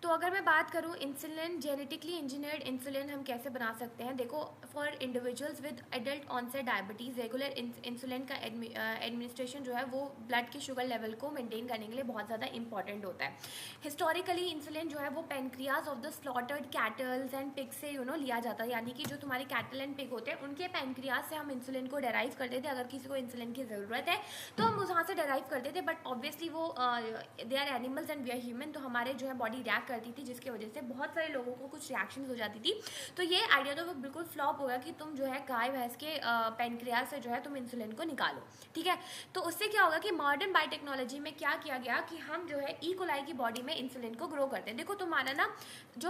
तो अगर मैं बात करूं इंसुलिन, जेनेटिकली इंजीनियर्ड इंसुलिन हम कैसे बना सकते हैं। देखो, for individuals with adult onset diabetes regular insulin का एडमिनिस्ट्रेशन जो है वो ब्लड के शुगर लेवल को मेंटेन करने के लिए बहुत ज़्यादा इंपॉर्टेंट होता है। हिस्टोरिकली इंसुलिन जो है वो pancreas of the slaughtered kettles and pig से लिया जाता है, यानी कि जो तुम्हारे कैटल एंड पिग होते हैं उनके पेनक्रियाज से हम इंसुलिन को डेराइव करते थे। अगर किसी को इंसुलिन की ज़रूरत है तो हम वहाँ से डेराइव करते थे, बट ऑब्वियसली वो they are animals and we are human, तो हमारे जो है बॉडी रिएक्ट करती थी, जिसकी वजह से बहुत सारे लोगों को कुछ रिएक्शन हो जाती थी। तो ये आइडिया तो बिल्कुल फ्लॉप होगा कि तुम जो है गाय भैंस के पेनक्रियाज से जो है तुम इंसुलिन को निकालो। ठीक है, तो उससे क्या होगा कि मॉडर्न बायोटेक्नोलॉजी में क्या किया गया कि हम जो है ई कोलाई की बॉडी में इंसुलिन को ग्रो करते हैं। देखो तुम्हारा ना जो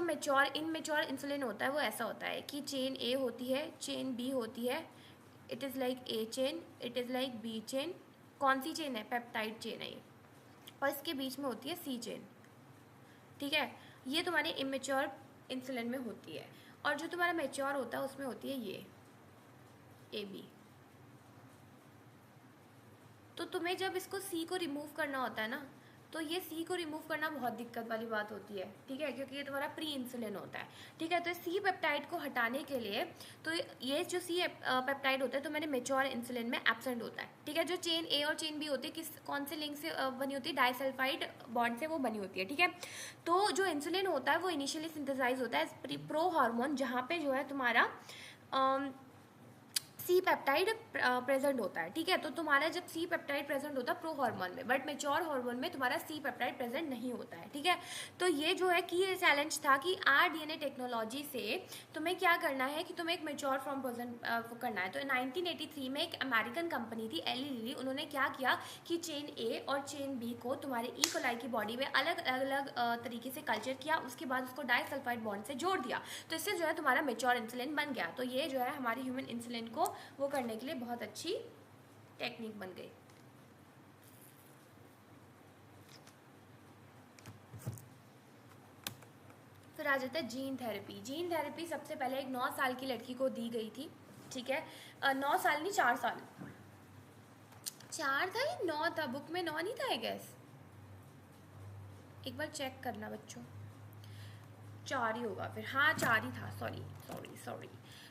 इनमेच्योर इंसुलिन होता है वो ऐसा होता है कि चेन ए होती है, चेन बी होती है, it is like a chain, it is like B chain. कौन सी चेन है, पेप्टाइड चेन है ये, और इसके बीच में होती है सी चेन। ठीक है, ये तुम्हारे इमेच्योर इंसुलिन में होती है, और जो तुम्हारा मेच्योर होता है उसमें होती है ये ए बी। तो तुम्हें जब इसको सी को रिमूव करना होता है ना, तो ये सी को रिमूव करना बहुत दिक्कत वाली बात होती है। ठीक है, क्योंकि ये तुम्हारा प्री इंसुलिन होता है। ठीक है, तो सी पेप्टाइड को हटाने के लिए, तो ये जो सी पेप्टाइड होता है तो मेरे मेच्योर इंसुलिन में एब्सेंट होता है। ठीक है, जो चेन ए और चेन बी होती है कौन से लिंक से बनी होती है, डाइसल्फाइड बॉन्ड से वो बनी होती है। ठीक है, तो जो इंसुलिन होता है वो इनिशियली सिंथेसाइज होता है प्रो हार्मोन, जहाँ पे जो है तुम्हारा सी पेप्टाइड प्रेजेंट होता है। ठीक है, तो तुम्हारा जब सी पेप्टाइड प्रेजेंट होता है प्रो हार्मोन में, बट मेच्योर हार्मोन में तुम्हारा सी पेप्टाइड प्रेजेंट नहीं होता है। ठीक है, तो ये जो है कि ये चैलेंज था कि आरडीएनए टेक्नोलॉजी से तुम्हें क्या करना है कि तुम्हें एक मेच्योर फॉर्म प्रेजेंट करना है। तो 1983 में एक अमेरिकन कंपनी थी एली लिली, उन्होंने क्या किया कि चेन ए और चेन बी को तुम्हारे ई कोलाई की बॉडी में अलग अलग तरीके से कल्चर किया, उसके बाद उसको डाइसल्फाइड बॉन्ड से जोड़ दिया, तो इससे जो है तुम्हारा मेच्योर इंसुलिन बन गया। तो ये जो है हमारी ह्यूमन इंसुलिन को वो करने के लिए बहुत अच्छी टेक्निक बन गई। फिर आ जाता है जीन थेरेपी। जीन थेरेपी सबसे पहले एक 9 साल की लड़की को दी गई थी। ठीक है, 9 साल नहीं 4 साल, 4 था या 9 था, बुक में 9 नहीं था आई गेस, एक बार चेक करना बच्चों, 4 ही होगा फिर, हाँ 4 ही था, सॉरी।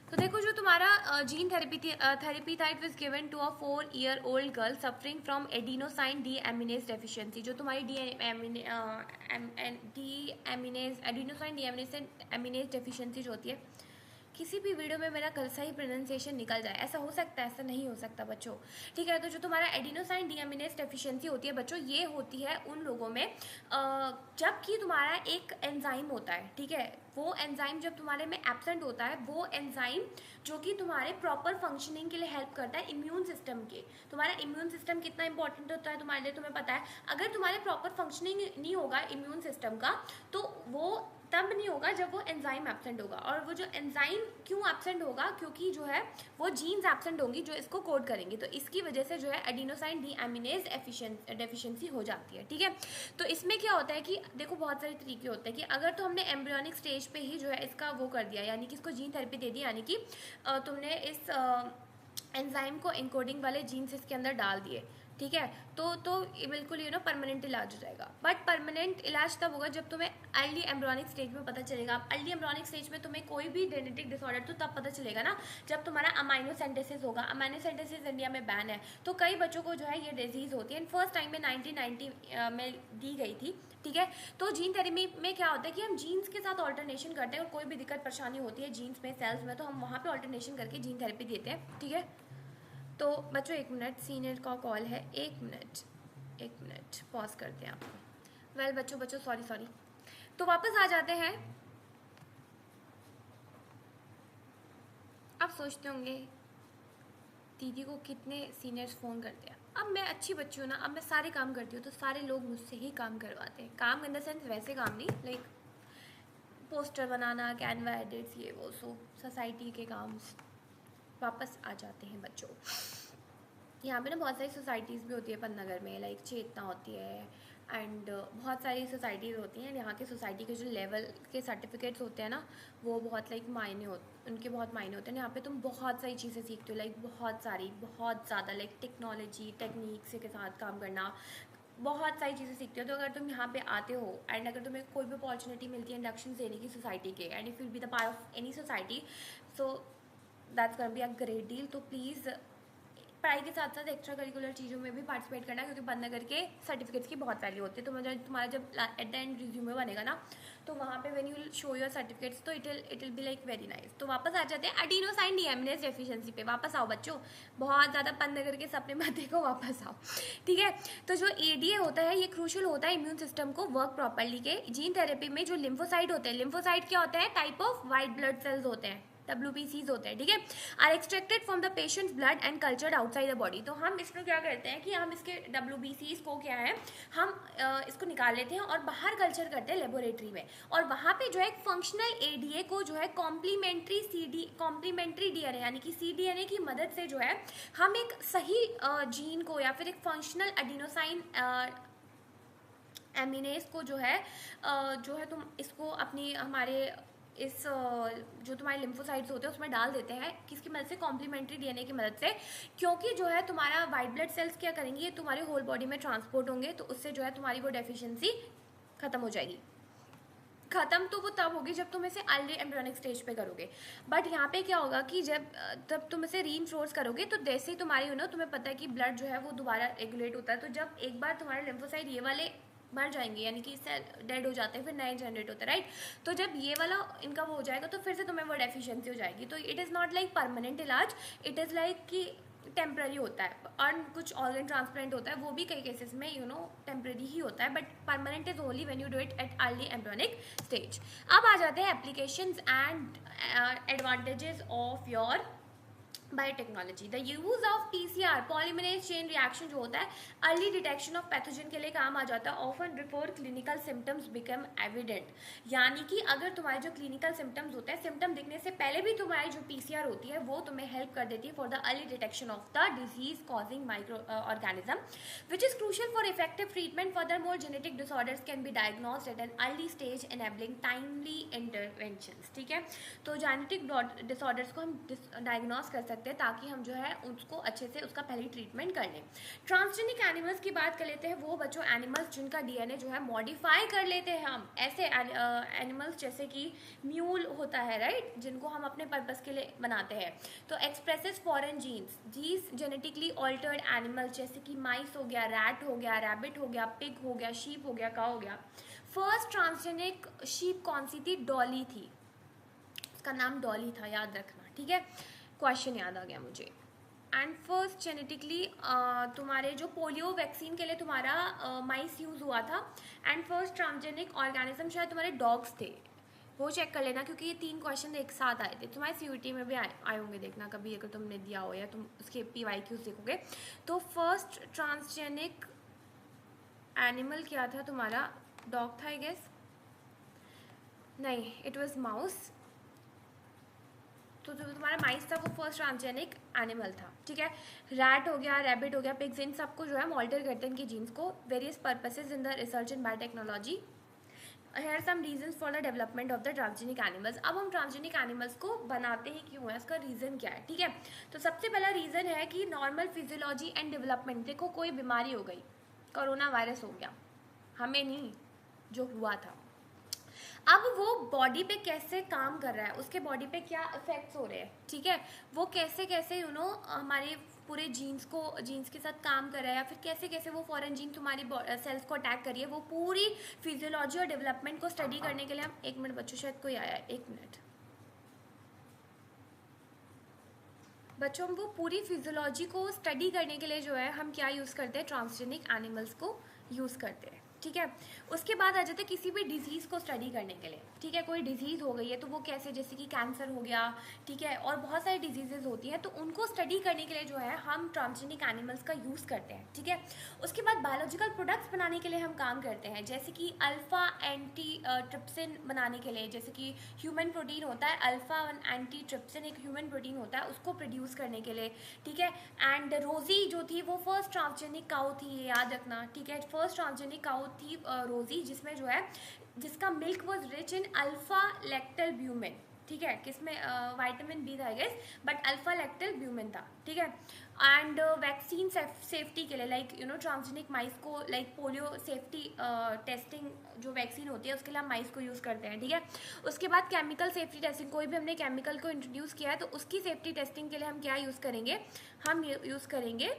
तो देखो जो तुम्हारा जीन थेरेपी था, it was given to a 4-year-old girl suffering from adenosine deaminase deficiency. जो तुम्हारी एडिनोसाइन डी एमिनेज डेफिशिएंसी जो होती है, किसी भी वीडियो में मेरा कल सही प्रोनाउंसिएशन निकल जाए, ऐसा हो सकता है? ऐसा नहीं हो सकता बच्चों, ठीक है। तो जो तुम्हारा एडिनोसाइन डीएमिनेज डेफिशिएंसी होती है बच्चों, ये होती है उन लोगों में जबकि तुम्हारा एक एंजाइम होता है, ठीक है, वो एंजाइम जब तुम्हारे में एब्सेंट होता है, वो एंजाइम जो कि तुम्हारे प्रॉपर फंक्शनिंग के लिए हेल्प करता है इम्यून सिस्टम के। तुम्हारा इम्यून सिस्टम कितना इंपॉर्टेंट होता है तुम्हारे लिए, तुम्हें पता है। अगर तुम्हारे प्रॉपर फंक्शनिंग नहीं होगा इम्यून सिस्टम का, तो वो तब नहीं होगा जब वो एंजाइम एब्सेंट होगा। और वो जो एंजाइम क्यों एब्सेंट होगा, क्योंकि जो है वो जीन्स एब्सेंट होंगी जो इसको कोड करेंगी, तो इसकी वजह से जो है एडिनोसाइन डीएमिनेज डेफिशिएंसी हो जाती है, ठीक है। तो इसमें क्या होता है कि देखो बहुत सारे तरीके होते हैं कि अगर तो हमने एम्ब्रियोनिक स्टेज पे ही जो है इसका वो कर दिया, यानी कि इसको जीन थेरेपी दे दी, यानी कि तुमने इस एंजाइम को इनकोडिंग वाले जीन्स इसके अंदर डाल दिए, ठीक है, तो बिल्कुल परमानेंट इलाज हो जाएगा। बट परमानेंट इलाज तब होगा जब तुम्हें अर्ली एम्ब्रियोनिक स्टेज में पता चलेगा। अर्ली एम्ब्रियोनिक स्टेज में तुम्हें कोई भी जेनेटिक डिसऑर्डर तो तब पता चलेगा ना जब तुम्हारा अमाइनोसेंटेसिस होगा। अमाइनोसेंटेसिस इंडिया में बैन है, तो कई बच्चों को जो है ये डिजीज होती है। फर्स्ट टाइम में 1990 में दी गई थी, ठीक है। तो जीन थेरेपी में क्या होता है कि हम जीन्स के साथ ऑल्टरनेशन करते हैं, और कोई भी दिक्कत परेशानी होती है जीन्स में, सेल्स में, तो हम वहाँ पे ऑल्टरनेशन करके जीन थेरेपी देते हैं, ठीक है। तो बच्चों 1 मिनट, सीनियर का कॉल है, 1 मिनट पॉज करते हैं आपको। वेल बच्चों सॉरी। तो वापस आ जाते हैं। आप सोचते होंगे दीदी को कितने सीनियर्स फ़ोन करते हैं। अब मैं अच्छी बच्ची हूँ ना, अब मैं सारे काम करती हूँ, तो सारे लोग मुझसे ही काम करवाते हैं। काम इन द सेंस वैसे काम नहीं, लाइक पोस्टर बनाना, कैनवा एडिट्स, ये वो, सो सोसाइटी के काम। वापस आ जाते हैं बच्चों। यहाँ पे ना बहुत सारी सोसाइटीज़ भी होती है पन्नागर में, लाइक चेतना होती है, एंड बहुत सारी सोसाइटीज़ होती हैं। यहाँ के सोसाइटी के जो लेवल के सर्टिफिकेट्स होते हैं ना, वो बहुत लाइक उनके बहुत मायने होते हैं। यहाँ पे तुम बहुत सारी चीज़ें सीखते हो, लाइक बहुत ज़्यादा, लाइक टेक्नोलॉजी, टेक्निक्स के साथ काम करना, बहुत सारी चीज़ें सीखते हो। तो अगर तुम यहाँ पे आते हो एंड अगर तुम्हें कोई भी अपॉर्चुनिटी मिलती है इंडक्शन देने की सोसाइटी के, and if will be the part of any society, so that's gonna be a great deal. तो प्लीज़ पढ़ाई के साथ साथ एक्स्ट्रा करिकुलर चीज़ों में भी पार्टिसिपेट करना, क्योंकि पन्नागर के सर्टिफिकेट्स की बहुत वैल्यू होती है। तो तुम्हारा जब एट द एंड रिज्यूमे बनेगा ना, तो वहाँ पे when you show your certificates, तो it will be like very nice. तो वापस आ जाते हैं एडिनोसाइन डीएमिनेज डेफिशिएंसी पे। वापस आओ बच्चों, बहुत ज़्यादा पन्नागर के सपने मत देखो, वापस आओ, ठीक है। तो जो एडीए होता है ये क्रूशियल होता है इम्यून सिस्टम को वर्क प्रॉपरली के। जीन थेरेपी में जो लिम्फोसाइट होते हैं, लिम्फोसाइट क्या होता है, type of white blood cells होते हैं, WBCs होते हैं, ठीक है, are extracted from the patient's blood and cultured outside the body. तो हम इसमें क्या करते हैं कि हम इसके WBCs को क्या है, हम इसको निकाल लेते हैं और बाहर कल्चर करते हैं लेबोरेटरी में, और वहाँ पे जो है एक फंक्शनल एडीए को जो है कॉम्प्लीमेंट्री डीएनए यानी कि सीडीएनए की मदद से जो है हम एक सही जीन को या फिर एक फंक्शनल एडिनोसाइन एमिनेज को जो है तुम इसको अपनी हमारे इस जो तुम्हारे लिम्फोसाइट्स होते हैं उसमें डाल देते हैं, किसकी मदद से, कॉम्प्लीमेंट्री डीएनए की मदद से। क्योंकि जो है तुम्हारा वाइट ब्लड सेल्स क्या करेंगे, ये तुम्हारे होल बॉडी में ट्रांसपोर्ट होंगे, तो उससे जो है तुम्हारी वो डेफिशिएंसी खत्म हो जाएगी। खत्म तो वो तब होगी जब तुम इसे अर्ली एम्ब्रियोनिक स्टेज पे करोगे। बट यहाँ पे क्या होगा कि जब तुम इसे रीइंफोर्स करोगे, तो जैसे ही तुम्हारी तुम्हें पता है कि ब्लड जो है वो दोबारा रेगुलेट होता है, तो जब एक बार तुम्हारे लिम्फोसाइट ये वाले मर जाएंगे, यानी कि इससे डेड हो जाते हैं, फिर नए जनरेट होते हैं, राइट। तो जब ये वाला इनका वो हो जाएगा, तो फिर से तुम्हें वो डेफिशिएंसी हो जाएगी। तो it is not like permanent इलाज, इट इज़ लाइक कि टेम्प्रेरी होता है। और कुछ ऑर्गन ट्रांसप्लांट होता है, वो भी कई केसेस में टेम्प्रेरी ही होता है, but permanent is only when you do it at early embryonic stage. अब आ जाते हैं applications and advantages of your biotechnology. The use of PCR polymerase chain reaction जो होता है अर्ली डिटेक्शन ऑफ पैथोजन के लिए काम आ जाता है, often before clinical symptoms become evident. यानी कि अगर तुम्हारे जो क्लिनिकल सिम्टम्स होते हैं, सिम्टम दिखने से पहले भी तुम्हारी जो PCR होती है वो तुम्हें हेल्प कर देती है for the early detection of the disease causing microorganism which is crucial for effective treatment. Furthermore genetic disorders can be diagnosed at an early stage enabling timely intervention, ठीक है। तो genetic disorders को हम diagnose कर सकते हैं ताकि हम जो है उसको अच्छे से उसका पहले ट्रीटमेंट कर लें। ट्रांसजेनिक एनिमल्स की बात कर लेते हैं, वो बच्चों एनिमल्स जिनका डीएनए जो है मॉडिफाई कर लेते हैं हम, ऐसे एनिमल्स जैसे कि म्यूल होता है, राइट, जिनको हम अपने पर्पस के लिए बनाते हैं। तो expresses foreign genes, genes genetically altered animals जैसे कि माइस हो गया, रैट हो गया, रैबिट हो गया, पिग हो गया, शीप हो गया, काऊ हो गया। फर्स्ट ट्रांसजेनिक शीप कौन सी थी, डॉली थी। उसका नाम डॉली था, याद रखना, ठीक है। क्वेश्चन याद आ गया मुझे। एंड फर्स्ट जेनेटिकली तुम्हारे जो पोलियो वैक्सीन के लिए तुम्हारा माइस यूज़ हुआ था। एंड फर्स्ट ट्रांसजेनिक ऑर्गेनिज्म शायद तुम्हारे डॉग्स थे, वो चेक कर लेना, क्योंकि ये 3 क्वेश्चन एक साथ आए थे। तुम्हारे सीयूटी में भी आए होंगे, देखना कभी अगर तुमने दिया हो या तुम उसके PYQs देखोगे। तो फर्स्ट ट्रांसजेनिक एनिमल क्या था तुम्हारा? डॉग था आई गेस, नहीं इट वाज माउस। तो जो तुम्हारा माइस था वो फर्स्ट ट्रांसजेनिक एनिमल था, ठीक है। रैट हो गया, रैबिट हो गया, पिग्स, इन सबको जो है ऑल्टर करते हैं इनके जीन्स को various purposes in the research in biotechnology. Here are some reasons for the development of the transgenic animals। अब हम ट्रांसजेनिक एनिमल्स को बनाते ही क्यों है, इसका रीज़न क्या है, ठीक है। तो सबसे पहला रीज़न है कि नॉर्मल फिजियोलॉजी एंड डेवलपमेंट। देखो कोई बीमारी हो गई, कोरोना वायरस हो गया, हमें नहीं, जो हुआ था, अब वो बॉडी पे कैसे काम कर रहा है, उसके बॉडी पे क्या इफेक्ट्स हो रहे हैं, ठीक है, वो कैसे कैसे हमारे पूरे जीन्स के साथ काम कर रहा है, या फिर कैसे कैसे वो फॉरेन जीन तुम्हारी सेल्स को अटैक कर रही है, वो पूरी फिजियोलॉजी और डेवलपमेंट को स्टडी करने के लिए हम, 1 मिनट बच्चों, शायद कोई आया है, 1 मिनट बच्चों, हम वो पूरी फिजियोलॉजी को स्टडी करने के लिए जो है हम क्या यूज़ करते हैं, ट्रांसजेनिक एनिमल्स को यूज़ करते हैं, ठीक है। उसके बाद आ जाते हैं किसी भी डिजीज़ को स्टडी करने के लिए, ठीक है। कोई डिजीज़ हो गई है तो वो कैसे, जैसे कि कैंसर हो गया, ठीक है, और बहुत सारी डिजीजेज होती हैं, तो उनको स्टडी करने के लिए जो है हम ट्रांसजेनिक एनिमल्स का यूज़ करते हैं, ठीक है। उसके बाद बायोलॉजिकल प्रोडक्ट्स बनाने के लिए हम काम करते हैं, जैसे कि अल्फ़ा एंटी ट्रिप्सिन बनाने के लिए, जैसे कि ह्यूमन प्रोटीन होता है, अल्फ़ा एंटी ट्रिप्सिन एक ह्यूमन प्रोटीन होता है, उसको प्रोड्यूस करने के लिए, ठीक है। एंड रोजी जो थी वो फर्स्ट ट्रांसजेनिक काउ थी, ये याद रखना, ठीक है। फर्स्ट ट्रांसजेनिक काउ थी रोजी, जिसमें जो है जिसका milk was rich in alpha lactalbumin, ठीक है, किसमें विटामिन बी था I guess, but alpha lactalbumin था, ठीक है। एंड वैक्सीन सेफ्टी के लिए, लाइक ट्रांसजेनिक माइस को, लाइक पोलियो सेफ्टी टेस्टिंग जो वैक्सीन होती है उसके लिए हम माइस को यूज़ करते हैं, ठीक है। उसके बाद केमिकल सेफ्टी टेस्टिंग, कोई भी हमने केमिकल को इंट्रोड्यूस किया है तो उसकी सेफ्टी टेस्टिंग के लिए हम क्या यूज़ करेंगे, हम यूज़ करेंगे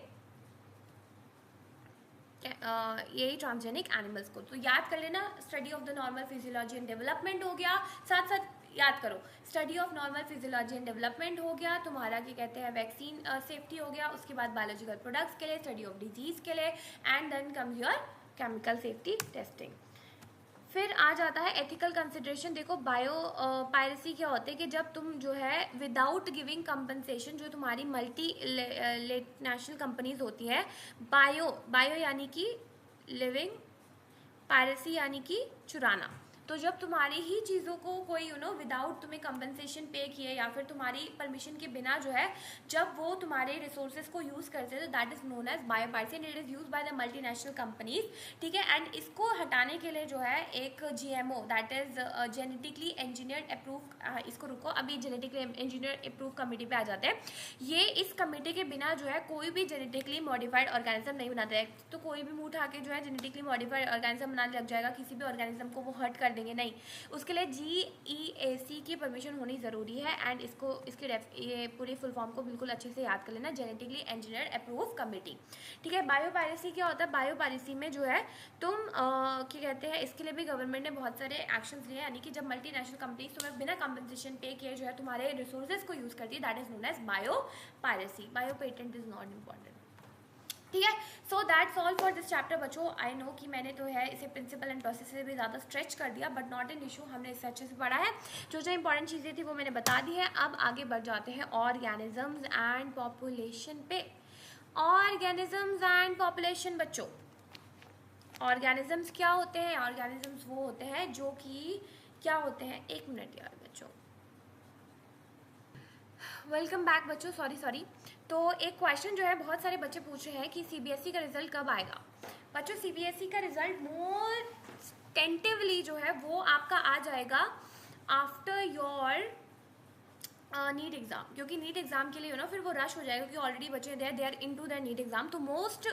यही ट्रांसजेनिक एनिमल्स को। तो याद कर लेना, study of the normal physiology and development हो गया, साथ साथ याद करो study of normal physiology and development हो गया, तुम्हारा क्या कहते हैं वैक्सीन सेफ्टी हो गया, उसके बाद बायोलॉजिकल प्रोडक्ट्स के लिए, स्टडी ऑफ डिजीज के लिए, and then comes your chemical safety testing. फिर आ जाता है एथिकल कंसिडरेशन। देखो बायो पायरेसी क्या होते हैं कि जब तुम जो है विदाउट गिविंग कंपनसेशन, जो तुम्हारी मल्टी नेशनल कंपनीज होती है, बायो यानी कि लिविंग, पायरेसी यानी कि चुराना, तो जब तुम्हारी ही चीज़ों को कोई विदाउट तुम्हें कंपनसेशन पे किए या फिर तुम्हारी परमिशन के बिना जो है जब वो तुम्हारे रिसोर्सेज को यूज़ करते हैं, तो that is known as bio piracy and it is use by the multinational companies, ठीक है। एंड इसको हटाने के लिए जो है एक GMO, that is genetically engineered approve, इसको रुको, अभी जेनेटिकली इंजीनियर्ड अप्रूव कमेटी पे आ जाते हैं। ये इस कमेटी के बिना जो है कोई भी जेनेटिकली मॉडिफाइड ऑर्गेनिज्म नहीं बनाता है। तो कोई भी मुँह उठा के जो है जेनेटिकली मॉडिफाइड ऑर्गेनिज्म बनाने लग जाएगा, किसी भी ऑर्गेनिज्म को वो हर्ट कर देंगे, नहीं, उसके लिए GEAC की परमिशन होनी ज़रूरी है। एंड इसकी ये पूरी फुल फॉर्म को बिल्कुल अच्छे से याद कर लेना, जेनेटिकली इंजीनियर्ड अप्रूव कमेटी, ठीक है। बायो पायरेसी क्या होता है, बायो पायरेसी में जो है तुम क्या कहते हैं, इसके लिए भी गवर्नमेंट ने बहुत सारे एक्शंस लिए, यानी कि जब मल्टीनेशनल कंपनीज तुम्हें बिना कंपनसेशन पे किए जो है तुम्हारे रिसोर्सेज को यूज़ करती है, that is known as bio piracy. Bio patent is not important, ठीक है। So that's all for this chapter बच्चों। आई नो कि मैंने तो है इसे प्रिंसिपल एंड प्रोसेस से भी ज़्यादा स्ट्रेच कर दिया, बट नॉट एन इशू, हमने इससे अच्छे से पढ़ा है, जो इंपॉर्टेंट चीज़ें थी वो मैंने बता दी है। अब आगे बढ़ जाते हैं ऑर्गेनिजम्स एंड पॉपुलेशन पे। ऑर्गेनिजम्स एंड पॉपुलेशन बच्चों, ऑर्गेनिजम्स क्या होते हैं, ऑर्गेनिजम्स वो होते हैं जो कि क्या होते हैं, 1 मिनट यार बच्चों, वेलकम बैक बच्चों, सॉरी। तो एक क्वेश्चन जो है बहुत सारे बच्चे पूछ रहे हैं कि CBSE का रिजल्ट कब आएगा। बच्चों CBSE का रिजल्ट मोर टेंटिवली जो है वो आपका आ जाएगा आफ्टर योर नीट एग्जाम, क्योंकि नीट एग्जाम के लिए फिर वो रश हो जाएगा, क्योंकि ऑलरेडी बच्चे they are into the NEET exam. तो मोस्ट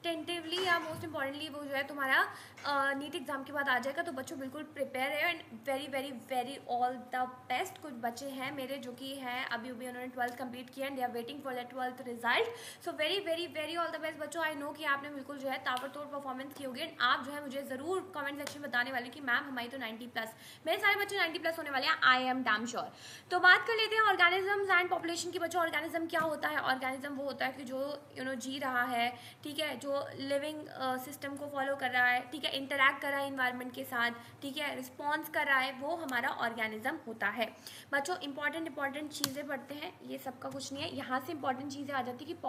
टेंटिवली या मोस्ट इंपॉर्टेंटली वो जो है तुम्हारा नीट एग्जाम के बाद आ जाएगा। तो बच्चों बिल्कुल प्रिपेयर है and very very very all the best. कुछ बच्चे हैं मेरे जो कि हैं अभी उन्होंने 12th कंप्लीट किया and they are waiting for the 12th result. So very very very all the best बच्चों। आई नो कि आपने बिल्कुल जो है ताबड़तोड़ परफॉर्मेंस की होगी एंड आप जो है मुझे जरूर कमेंट सेक्शन में बताने वाले कि मैम हमारी तो 90+, मेरे सारे बच्चे 90+ होने वाले हैं, आई एम डैम श्योर। तो बात कर लेते हैं ऑर्गेनिजम्स एंड पॉपुलेशन की। बच्चों ऑर्गेनिज्म क्या होता है? ऑर्गेनिज्म वो होता है कि जो जी रहा है, ठीक है, जो लिविंग सिस्टम को फॉलो कर रहा है, ठीक है, इंटरैक्ट कर रहा है इन्वायरमेंट के साथ, ठीक है, रिस्पॉन्स कर रहा है, वो हमारा ऑर्गेनिज्म होता है। बच्चों इंपॉर्टेंट चीज़ें पढ़ते हैं, ये सबका कुछ नहीं है। यहाँ से इंपॉर्टेंट चीज़ें आ जाती है कि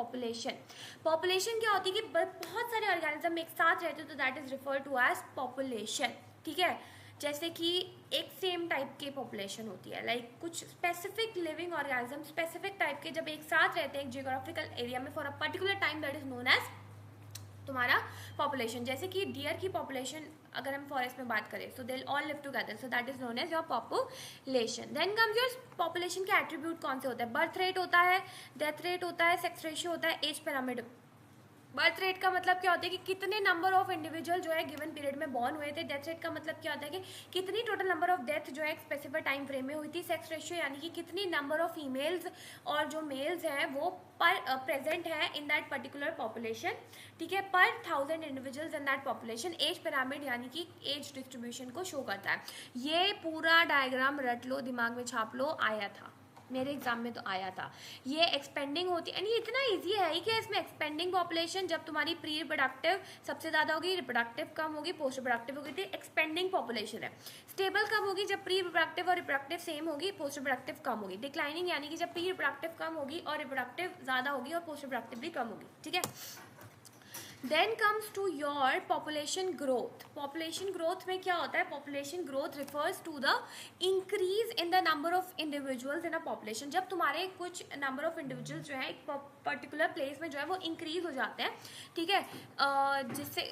पॉपुलेशन क्या होती है कि बहुत सारे ऑर्गेनिज्म एक साथ रहते हैं, तो that is refer to as population, ठीक है। जैसे कि एक सेम टाइप की पॉपुलेशन होती है, लाइक कुछ specific living organism specific type के जब एक साथ रहते हैं एक जियोग्राफिकल एरिया में for a particular time, that is known as तुम्हारा पॉपुलेशन। जैसे कि डियर की पॉपुलेशन अगर हम फॉरेस्ट में बात करें, so they all live together, so that is known as your population. Then comes your population के एट्रीब्यूट कौन से होते हैं? बर्थ रेट होता है, डेथ रेट होता है, सेक्स रेशियो होता है, एज पिरामिड। बर्थ रेट का मतलब क्या होता है कि कितने नंबर ऑफ इंडिविजुअल जो है गिवन पीरियड में बॉर्न हुए थे। डेथ रेट का मतलब क्या होता है कि कितनी टोटल नंबर ऑफ डेथ जो है एक स्पेसिफिक टाइम फ्रेम में हुई थी। सेक्स रेशियो यानी कि कितनी नंबर ऑफ फीमेल्स और जो मेल्स हैं वो पर प्रेजेंट है इन दैट पर्टिकुलर पॉपुलेशन, ठीक है, पर 1000 individuals in that population. Age pyramid यानी कि एज डिस्ट्रीब्यूशन को शो करता है। ये पूरा डायग्राम रट लो, दिमाग में छाप लो, आया था मेरे एग्जाम में तो आया था। ये एक्सपेंडिंग होती है, ये इतना इजी है ही कि इसमें एक्सपेंडिंग पॉपुलेशन जब तुम्हारी प्री रिप्रोडक्टिव सबसे ज़्यादा होगी, रिप्रोडक्टिव कम होगी, पोस्ट रिप्रोडक्टिव होगी, तो एक्सपेंडिंग पॉपुलेशन है। स्टेबल कब होगी? जब प्री रिप्रोडक्टिव और रिप्रोडक्टिव सेम होगी, पोस्ट रिप्रोडक्टिव कम होगी। डिक्लाइनिंग यानी कि जब प्री रिप्रोडक्टिव कम होगी और रिप्रोडक्टिव ज़्यादा होगी और पोस्ट रिप्रोडक्टिव भी कम होगी, ठीक है। Then comes to your population growth. Population growth में क्या होता है? Population growth refers to the increase in the number of individuals in a population. जब तुम्हारे कुछ नंबर ऑफ इंडिविजुअल्स जो है एक पर्टिकुलर प्लेस में जो है वो इंक्रीज हो जाते हैं, ठीक है, जिससे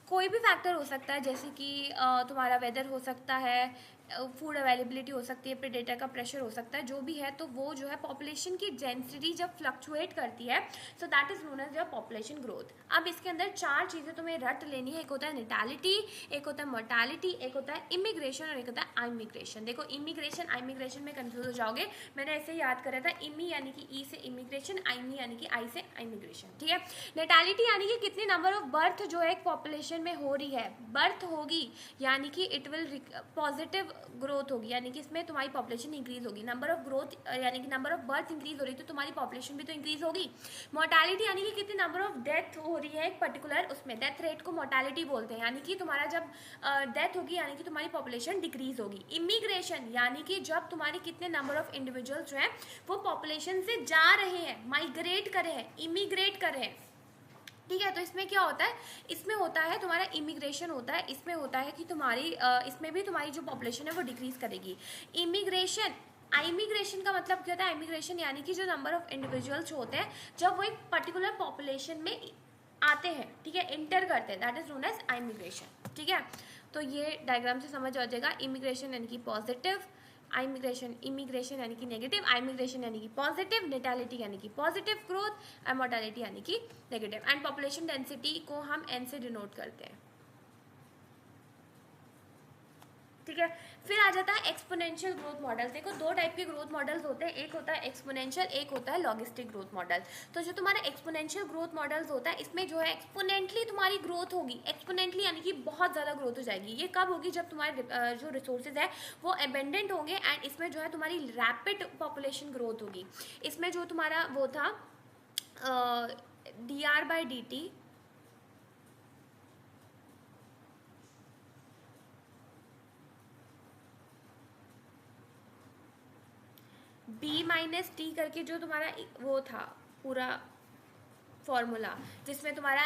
कोई भी फैक्टर हो सकता है, जैसे कि तुम्हारा वेदर हो सकता है, फूड अवेलेबिलिटी हो सकती है, प्रेडेटर का प्रेशर हो सकता है, जो भी है, तो वो जो है पॉपुलेशन की डेंसिटी जब फ्लक्चुएट करती है, so that is known as your population growth. अब इसके अंदर 4 चीज़ें तुम्हें रट लेनी है। एक होता है नेटालिटी, एक होता है मोर्टालिटी, एक होता है इमिग्रेशन और एक होता है आइमिग्रेशन। देखो इमिग्रेशन आइमिग्रेशन में कंफ्यूज हो जाओगे, मैंने ऐसे ही याद करा था, इमी यानी कि ई से इमिग्रेशन, आइमी यानी कि आई से आइमिग्रेशन, ठीक है। नेटालिटी यानी कि कितनी नंबर ऑफ बर्थ जो है एक पॉपुलेशन में हो रही है, बर्थ होगी यानी कि इट विल पॉजिटिव ग्रोथ होगी, यानी कि इसमें तुम्हारी पॉपुलेशन इंक्रीज होगी। नंबर ऑफ ग्रोथ यानी कि नंबर ऑफ बर्थ इंक्रीज हो रही है तो तुम्हारी पॉपुलेशन भी तो इंक्रीज होगी। मोर्टालिटी यानी कि कितनी नंबर ऑफ डेथ हो रही है एक पर्टिकुलर उसमें, डेथ रेट को मोर्टालिटी बोलते हैं, यानी कि तुम्हारा जब डेथ होगी यानी कि तुम्हारी पॉपुलेशन डिक्रीज होगी। इमिग्रेशन यानी कि जब तुम्हारे कितने नंबर ऑफ इंडिविजुअल्स जो है वो पॉपुलेशन से जा रहे हैं, माइग्रेट कर रहे हैं, इमिग्रेट कर रहे हैं, ठीक है। तो इसमें क्या होता है? इसमें होता है तुम्हारा इमिग्रेशन होता है, इसमें होता है कि तुम्हारी इसमें भी तुम्हारी जो पॉपुलेशन है वो डिक्रीज करेगी। इमिग्रेशन आइमिग्रेशन का मतलब क्या होता है? आइमिग्रेशन यानी कि जो नंबर ऑफ इंडिविजुअल्स होते हैं जब वो एक पर्टिकुलर पॉपुलेशन में आते हैं, ठीक है, इंटर करते हैं, दैट इज नोन एज आइमिग्रेशन, ठीक है। तो ये डायग्राम से समझ आ जाएगा। इमिग्रेशन यानी कि पॉजिटिव, इमिग्रेशन यानी कि नेगेटिव, आइमिग्रेशन यानी कि पॉजिटिव, नेटालिटी यानी कि पॉजिटिव ग्रोथ, एंड मोर्टालिटी यानी कि नेगेटिव। एंड पॉपुलेशन डेंसिटी को हम एन से डिनोट करते हैं, ठीक है। फिर आ जाता है एक्सपोनेंशियल ग्रोथ मॉडल। देखो 2 टाइप के ग्रोथ मॉडल्स होते हैं, एक होता है एक्सपोनेंशियल, एक होता है लॉगिस्टिक ग्रोथ मॉडल। तो जो तुम्हारा एक्सपोनेंशियल ग्रोथ मॉडल्स होता है इसमें जो है एक्सपोनेंटली तुम्हारी ग्रोथ होगी, एक्सपोनेंटली यानी कि बहुत ज़्यादा ग्रोथ हो जाएगी। ये कब होगी? जब तुम्हारे जो रिसोर्सेज है वो एबेंडेंट होंगे एंड इसमें जो है तुम्हारी रैपिड पॉपुलेशन ग्रोथ होगी। इसमें जो तुम्हारा वो था dr/dt b-t करके जो तुम्हारा वो था पूरा फॉर्मूला, जिसमें तुम्हारा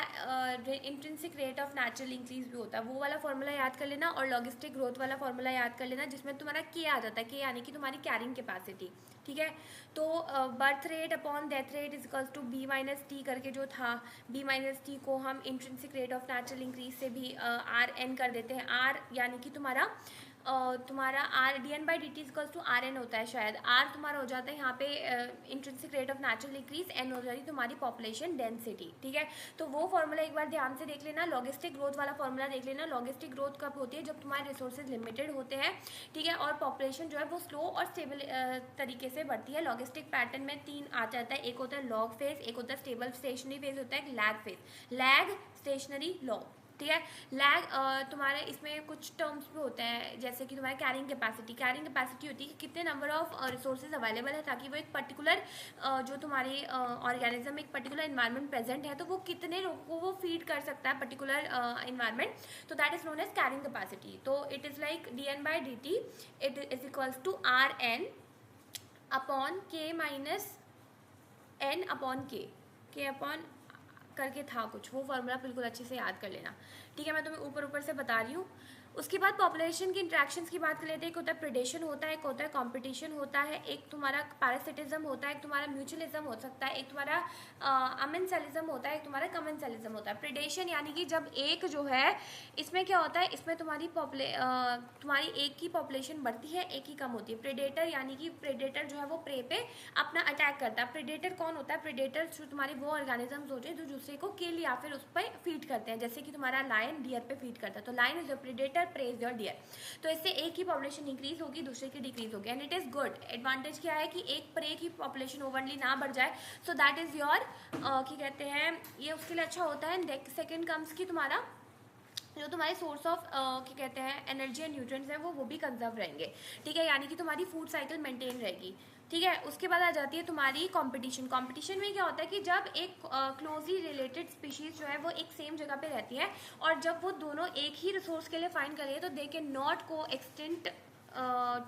intrinsic rate of natural increase भी होता है, वो वाला फॉर्मूला याद कर लेना, और लॉगिस्टिक ग्रोथ वाला फॉर्मूला याद कर लेना, जिसमें तुम्हारा के आ जाता है, के यानी कि तुम्हारी कैरिंग कैपेसिटी, ठीक है। तो birth rate upon death rate is equals to b-t करके जो था, b-t को हम intrinsic rate of natural increase से भी r n कर देते हैं। r यानी कि तुम्हारा तुम्हारा dN/dt इक्वल्स टू Rn होता है शायद। R तुम्हारा हो जाता है यहाँ पे intrinsic rate of natural increase, N हो जाती है तुम्हारी पॉपुलेशन डेंसिटी, ठीक है। तो वो फॉर्मूला एक बार ध्यान से देख लेना, लॉजिस्टिक ग्रोथ वाला फॉर्मूला देख लेना। लॉजिस्टिक ग्रोथ कब होती है? जब तुम्हारे रिसोर्सेज लिमिटेड होते हैं, ठीक है, और पॉपुलेशन जो है वो स्लो और स्टेबल तरीके से बढ़ती है। लॉजिस्टिक पैटर्न में 3 आ जाता है, एक होता है लॉग फेज, एक होता है स्टेबल स्टेशनरी फेज, होता है एक lag phase. Lag, stationary, log, ठीक है। लैग तुम्हारे इसमें कुछ टर्म्स भी होते हैं, जैसे कि तुम्हारी कैरिंग कैपेसिटी। कैरिंग कैपेसिटी होती है कि कितने नंबर ऑफ रिसोर्सेज अवेलेबल है, ताकि वो एक पर्टिकुलर जो तुम्हारी ऑर्गेनिज्म एक पर्टिकुलर इन्वायरमेंट प्रेजेंट है तो वो कितने लोगों को वो फीड कर सकता है पर्टिकुलर इन्वायरमेंट, तो that is known as carrying capacity. तो it is like dN/dt it is equals to Rn upon K minus N upon K upon करके था कुछ, वो फॉर्मूला बिल्कुल अच्छे से याद कर लेना, ठीक है। मैं तुम्हें ऊपर ऊपर से बता रही हूँ। उसके बाद पॉपुलेशन की इंट्रैक्शंस की बात कर लेते हैं। एक होता है प्रेडेशन होता है, एक होता है कंपटीशन होता है, एक तुम्हारा पैरासिटिज्म होता है, एक तुम्हारा म्यूचुअलिज्म हो सकता है, एक तुम्हारा अमेंसेलिज्म होता है, एक तुम्हारा कमेंसेलिज्म होता है। प्रेडेशन यानी कि जब एक जो है, इसमें क्या होता है, इसमें तुम्हारी एक की पॉपुलेशन बढ़ती है, एक ही कम होती है। प्रेडेटर यानी कि प्रेडेटर जो है वो प्रे पे अपना अटैक करता है। प्रेडेटर कौन होता है? प्रेडेटर जो तुम्हारे वो ऑर्गेनिजम्स होते हैं जो दूसरे को किल या फिर उस पर फीड करते हैं, जैसे कि तुम्हारा लायन डियर पे फीड करता है, तो lion is your predator, prey is your deer. तो इससे एक की पॉपुलेशन इंक्रीज होगी, दूसरे की डिक्रीज होगी, and it is good. Advantage क्या है कि एक प्रे की पॉपुलेशन ओवरली ना बढ़ जाए, सो दैट इज योर क्या कहते हैं, ये उसके लिए अच्छा होता है। सेकेंड कम्स की तुम्हारा जो तुम्हारे सोर्स ऑफ क्या कहते हैं एनर्जी एंड न्यूट्रिएंट्स है वो भी कंजर्व रहेंगे, ठीक है, यानी कि तुम्हारी फूड साइकिल मेंटेन रहेगी, ठीक है। उसके बाद आ जाती है तुम्हारी कंपटीशन। कंपटीशन में क्या होता है कि जब एक क्लोजली रिलेटेड स्पीशीज जो है वो एक सेम जगह पे रहती है, और जब वो दोनों एक ही रिसोर्स के लिए फाइंड कर रही है, तो दे कैन नॉट को एक्सटेंट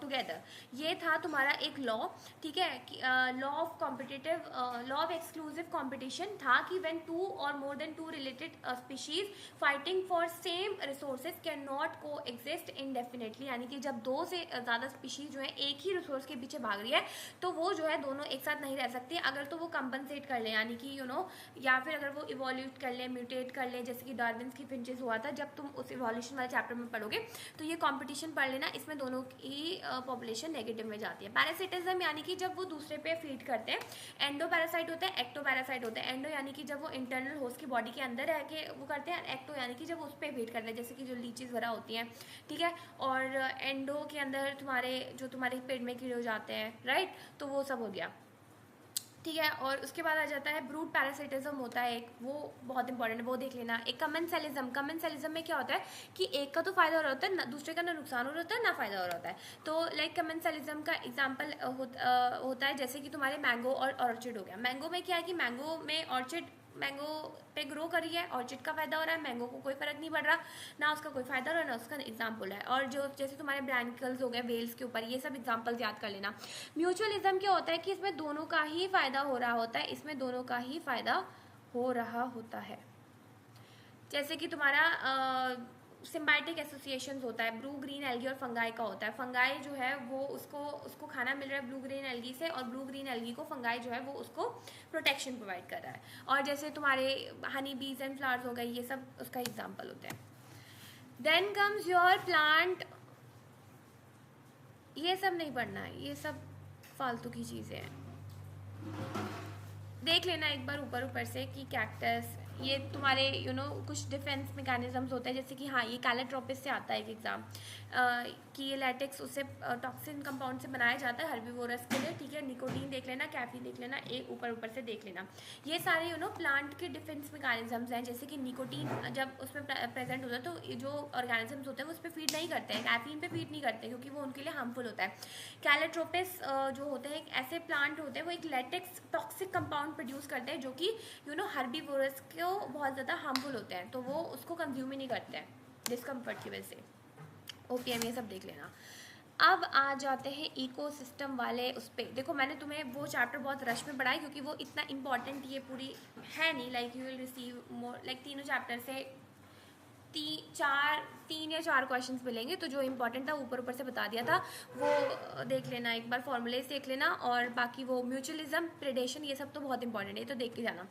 टुगेदर। ये था तुम्हारा एक लॉ, ठीक है, law of competitive, law of exclusive competition था कि व्हेन 2 और more than 2 related species fighting for same resources can not को एग्जिस्ट इनडेफिनेटली, यानी कि जब 2 से ज़्यादा स्पीशीज जो है एक ही रिसोर्स के पीछे भाग रही है, तो वो जो है दोनों एक साथ नहीं रह सकती। अगर तो वो कंपनसेट कर ले, यानी कि या फिर अगर वो इवोल्यूट कर ले, म्यूटेट कर ले, जैसे कि डार्विन्स की फिंचेस हुआ था। जब तुम उस इवोल्यूशन वाले चैप्टर में पढ़ोगे तो ये कॉम्पिटिशन पढ़ लेना, इसमें दोनों की पॉपुलेशन नेगेटिव में जाती है। पैरासिटिज्म यानी कि जब वो दूसरे पे फीड करते हैं। एंडो पैरासाइट होते हैं, एक्टो पैरासाइट होते हैं। एंडो यानी कि जब वो इंटरनल होस्ट की बॉडी के अंदर रह के वो करते हैं, एक्टो यानी कि जब वो उस पर फीड करते हैं, जैसे कि जो लीचीज वगैरह होती हैं, ठीक है। और एंडो के अंदर तुम्हारे पेट में कीड़े हो जाते हैं, राइट, तो वो सब हो गया, ठीक है। और उसके बाद आ जाता है ब्रूड पैरासिटिज्म होता है एक, वो बहुत इंपॉर्टेंट है, वो देख लेना। एक कमेंसेलिज्म। कमेंसेलिज्म में क्या होता है कि एक का तो फायदा हो रहा होता है ना, दूसरे का ना नुकसान हो रहा होता है ना फायदा हो रहा होता है। तो लाइक कमेंसेलिज्म का एग्जांपल होता है जैसे कि तुम्हारे मैंगो और ऑर्चिड हो गया। मैंगो में क्या है कि मैंगो में ऑर्चिड मैंगो पे ग्रो करी है, ऑर्चिड का फायदा हो रहा है, मैंगो को कोई फर्क नहीं पड़ रहा, ना उसका कोई फायदा हो रहा है ना उसका एग्जाम्पल है। और जो जैसे तुम्हारे ब्रैंकल्स हो गए वेल्स के ऊपर, ये सब एग्जाम्पल्स याद कर लेना। म्यूचुअलिज्म क्या होता है कि इसमें दोनों का ही फायदा हो रहा होता है, इसमें दोनों का ही फायदा हो रहा होता है। जैसे कि तुम्हारा सिम्बायोटिक एसोसिएशंस होता है, ब्लू ग्रीन एल्गी और फंगाई का होता है। फंगाई जो है वो उसको खाना मिल रहा है ब्लू ग्रीन एल्गी से, और ब्लू ग्रीन एल्गी को फंगाई जो है वो उसको प्रोटेक्शन प्रोवाइड कर रहा है। और जैसे तुम्हारे हनी बीज एंड फ्लावर्स हो गए, ये सब उसका एग्जाम्पल होते हैं। Then comes your plant. ये सब नहीं पढ़ना है, ये सब फालतू की चीज़ें हैं, देख लेना एक बार ऊपर ऊपर से कि कैक्टस, ये तुम्हारे कुछ डिफेंस मैकेनिज्म्स होते हैं, जैसे कि हाँ ये कैलेट्रोपिस से आता है एक एग्जाम, कि ये लैटेक्स उससे टॉक्सिन कंपाउंड से बनाया जाता है हर्बीवोरस के लिए, ठीक है। निकोटीन देख लेना, कैफीन देख लेना, एक ऊपर ऊपर से देख लेना। ये सारे प्लांट के डिफेंस मैकेनिज्म्स हैं, जैसे कि निकोटीन जब उसमें प्रेजेंट होता है तो जो ऑर्गेनिजम्स होते हैं वो उस पर फीड नहीं करते हैं, कैफीन पे फीड नहीं करते क्योंकि वो उनके लिए हार्मफुल होता है। कैलेट्रोपिस जो होते हैं ऐसे प्लांट होते हैं, वो एक लैटेक्स टॉक्सिक कंपाउंड प्रोड्यूस करते हैं जो कि हार्बीवोरस को बहुत ज़्यादा हार्मफुल होते हैं, तो वो उसको कंज्यूम ही नहीं करते हैं डिस्कम्फर्ट की वजह से। ओपीएम ये सब देख लेना। अब आ जाते हैं इकोसिस्टम वाले उस पर। देखो मैंने तुम्हें वो चैप्टर बहुत रश में पढ़ाई क्योंकि वो इतना इंपॉर्टेंट ये पूरी है नहीं, like you will receive more, like तीनों चैप्टर से तीन या चार क्वेश्चंस मिलेंगे, तो जो इंपॉर्टेंट था ऊपर ऊपर से बता दिया था वो देख लेना, एक बार फॉर्मूले देख लेना, और बाकी वो म्यूचुअलिज्म, प्रेडेशन, ये सब तो बहुत इंपॉर्टेंट है, तो देख के जाना।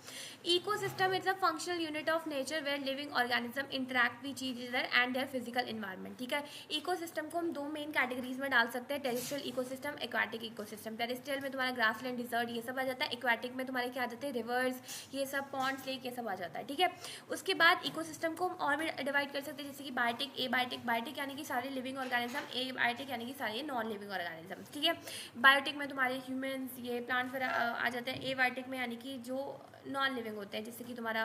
Ecosystem is a functional unit of nature where living organism interact with each other and their physical environment. ठीक है, इकोसिस्टम को हम दो मेन कैटेगरीज में डाल सकते हैं, terrestrial ecosystem, aquatic ecosystem. Terrestrial में तुम्हारा ग्रासलैंड, डिजर्ट ये सब आ जाता है, एक्वाटिक में तुम्हारे क्या आ जाते हैं, रिवर्स, ये सब पॉन्ड्स, लेक, ये सब आ जाता है। ठीक है, उसके बाद इकोसिस्टम को हम और भी डिवाइड कर सकते हैं, जैसे कि बायोटिक, एबायोटिक, बायोटिक यानी कि सारे लिविंग ऑर्गेनिज्म, एबायोटिक यानी कि सारे नॉन लिविंग ऑर्गेनिज्म। ठीक है, बायोटिक में तुम्हारे ह्यूमंस, ये प्लांट्स आ जाते हैं, एबायोटिक में यानी कि जो नॉन लिविंग होते हैं, जैसे कि तुम्हारा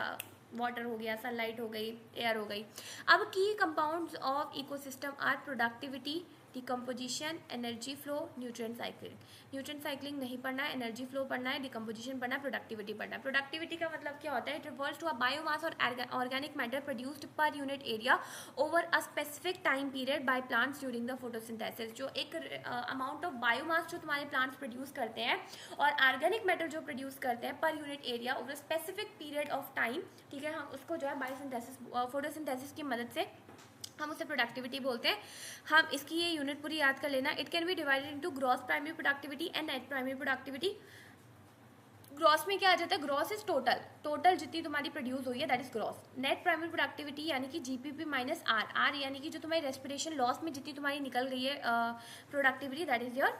वाटर हो गया, सनलाइट हो गई, एयर हो गई। अब की compounds of ecosystem are productivity, decomposition, energy flow, nutrient cycling. Nutrient cycling नहीं पढ़ना है, एनर्जी फ्लो पढ़ना है, डिकम्पोजिशन पढ़ना है, प्रोडक्टिविटी पढ़ना है। प्रोडक्टिविटी का मतलब क्या होता है, it refers to a biomass और organic matter produced per unit area over a specific time period by plants during the photosynthesis. जो एक अमाउंट ऑफ बायोमास जो तुम्हारे प्लांट्स प्रोड्यूस करते हैं और ऑर्गेनिक मैटर जो प्रोड्यूस करते हैं पर unit area over specific period of time. ठीक है, हम उसको जो है बायोसिंथेसिस, फोटोसिंथेसिस की मदद से हम उसे प्रोडक्टिविटी बोलते हैं। हम इसकी ये यूनिट पूरी याद कर लेना। It can be divided into gross primary productivity and net primary productivity. Gross में क्या आ जाता है, ग्रॉस इज टोटल जितनी तुम्हारी प्रोड्यूस हुई है, that is gross. Net primary productivity यानी कि जीपीपी माइनस आर यानी कि जो तुम्हारी रेस्पिरेशन लॉस में जितनी तुम्हारी निकल गई है productivity, that is your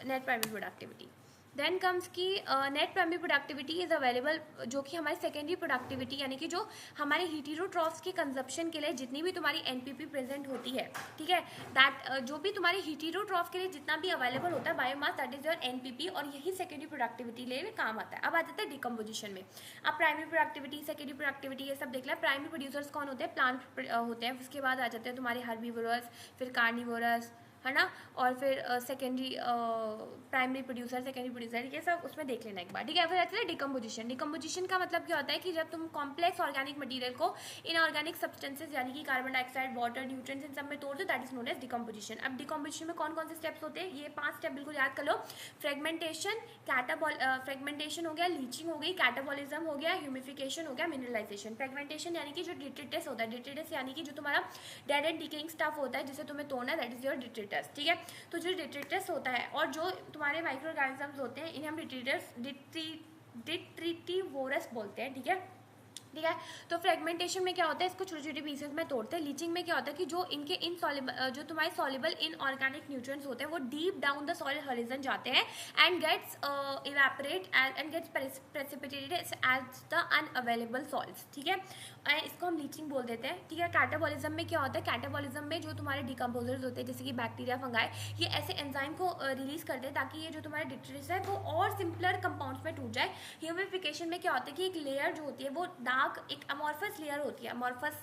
net primary productivity. Then comes की net primary productivity is available, जो कि हमारी सेकेंडरी प्रोडक्टिविटी यानी कि जो हमारे हीटेरोट्रॉफ्स के कंजप्शन के लिए जितनी भी तुम्हारी एनपीपी प्रेजेंट होती है। ठीक है, दैट जो भी तुम्हारे हीटेरोट्रॉफ के लिए जितना भी अवेलेबल होता है biomass, that is your NPP, और यही सेकेंडरी प्रोडक्टिविटी लिए में काम आता है। अब आ जाता है डिकम्पोजिशन में। अब प्राइमरी प्रोडक्टिविटी, सेकेंडरी प्रोडक्टिविटी ये सब देख लिया। प्राइमरी प्रोड्यूसर्स कौन होते हैं, प्लांट होते हैं। उसके बाद आ जाते हैं तुम्हारे हर्बीवोरस, फिर कार्निवोरस, है ना, और फिर secondary primary producer, secondary producer, ये सब उसमें देख लेना एक बार। ठीक है, फिर आता है डिकम्पोजिशन। डिकम्पोजिशन का मतलब क्या होता है कि जब तुम कॉम्प्लेक्स ऑर्गेनिक मटेरियल को इनऑर्गेनिक सब्सटेंसेज यानी कि कार्बन डाइऑक्साइड, वाटर, न्यूट्रिएंट्स इन सब में तोड़ दो, that is known as decomposition. अब डिकम्पोजिशन में कौन कौन से स्टेप्स होते हैं, ये 5 स्टेप बिल्कुल याद कर लो। फ्रेगमेंटेशन, फ्रेगमेंटेशन हो गया, लीचिंग हो गई, कैटाबॉलिज्म हो गया, ह्यूमिफिकेशन हो गया, मिनरलाइजेशन। फ्रेगमेंटेशन यानी कि जो डिट्रिटस होता है, डिट्रिटस यानी कि जो तुम्हारा डेड एंड डिकेइंग स्टफ होता है जिसे तुम्हें तोड़ना है, दैट इज योर डिट्रिटस। ठीक है, तो जो डिट्रिटस होता है और जो तुम्हारे माइक्रो ऑर्गेनिजम्स होते हैं, इन्हें हम डिट्रिटिवोरस बोलते हैं। ठीक है, ठीक है, तो फ्रेगमेंटेशन में क्या होता है, इसको छोटे छोटे पीसेस में तोड़ते हैं। लीचिंग में क्या होता है कि जो इनके इनसॉल्युबल, जो तुम्हारे सॉल्युबल इनऑर्गेनिक न्यूट्रिएंट्स होते हैं वो deep down the soil horizon जाते हैं and gets evaporate and gets precipitated as the unavailable salts. ठीक है, इसको हम लीचिंग बोल देते हैं। ठीक है, कैटाबॉलिज्म में क्या होता है, कैटाबॉलिज्म में जो तुम्हारे डिकम्पोजर्स होते हैं जैसे कि बैक्टीरिया, फंगाई, ये ऐसे एंजाइम को रिलीज करते हैं ताकि ये जो तुम्हारे डिट्रिटस है वो और सिंपलर कंपाउंड्स में टूट जाए। ह्यूमिफिकेशन में क्या होता है कि एक लेयर जो होती है वो एक अमॉर्फस लेयर होती है, अमॉर्फस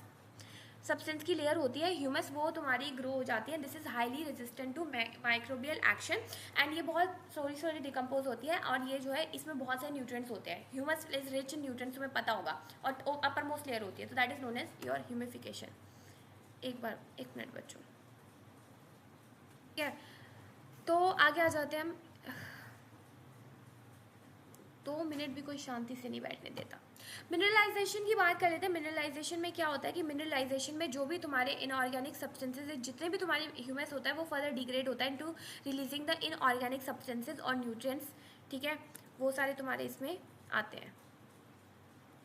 सब्सटेंस की लेयर होती है, ह्यूमस, वो तुम्हारी ग्रो हो जाती है। This is highly resistant to microbial action and ये बहुत सोरी डिकम्पोज होती है, और ये जो है इसमें बहुत सारे न्यूट्रिएंट्स होते हैं। Humus is rich in nutrients, तुम्हें पता होगा, और अपर मोस्ट लेयर होती है, तो that is known as your humification. एक मिनट बच्चों, ठीक है, तो आगे आ जाते हैं हम। 2 मिनट भी कोई शांति से नहीं बैठने देता। मिनरलाइजेशन की बात कर लेते हैं। मिनरलाइजेशन में क्या होता है कि मिनरलाइजेशन में जो भी तुम्हारे इनऑर्गेनिक सब्सटेंसेज जितने भी तुम्हारे ह्यूमस होता है वो फर्दर डिग्रेड होता है into releasing the inorganic substances और न्यूट्रिएंट्स। ठीक है, वो सारे तुम्हारे इसमें आते हैं,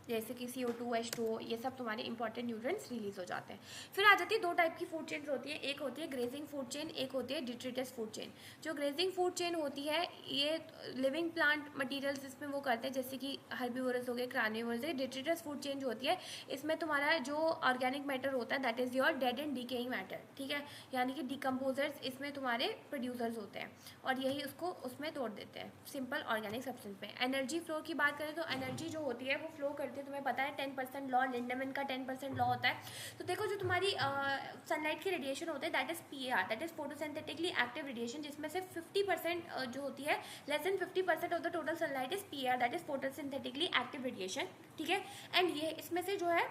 जैसे कि CO2, H2O, ये सब तुम्हारे इंपॉर्टेंट न्यूट्रिएंट्स रिलीज हो जाते हैं। फिर आ जाती है 2 टाइप की फूड चेन्स होती है, एक होती है ग्रेजिंग फूड चेन, एक होती है डिट्रिटस फूड चेन। जो ग्रेजिंग फूड चेन होती है ये लिविंग प्लांट मटेरियल्स इसमें वो करते हैं, जैसे कि हर्बीवोरस हो गए, कार्निवोरस है। डिट्रिटस फूड चेन जो होती है इसमें तुम्हारा जो ऑर्गेनिक मैटर होता है that is your dead and decaying matter. ठीक है, यानी कि डिकम्पोजर्स इसमें तुम्हारे प्रोड्यूसर्स होते हैं और यही उसको उसमें तोड़ देते हैं सिंपल ऑर्गेनिक सब्सटेंस में। एनर्जी फ्लो की बात करें तो एनर्जी जो होती है वो फ्लो करती है, तुम्हें पता है 10% लॉ, लिंडमैन का 10% लॉ होता है। तो देखो जो तुम्हारी सनलाइट की रेडिएशन होते हैं that is PAR, that is photosynthetically active radiation, जिसमें से 50% जो होती है, less than 50% of the total sunlight is PAR, that is photosynthetically active radiation. ठीक है, एंड ये इसमें से जो है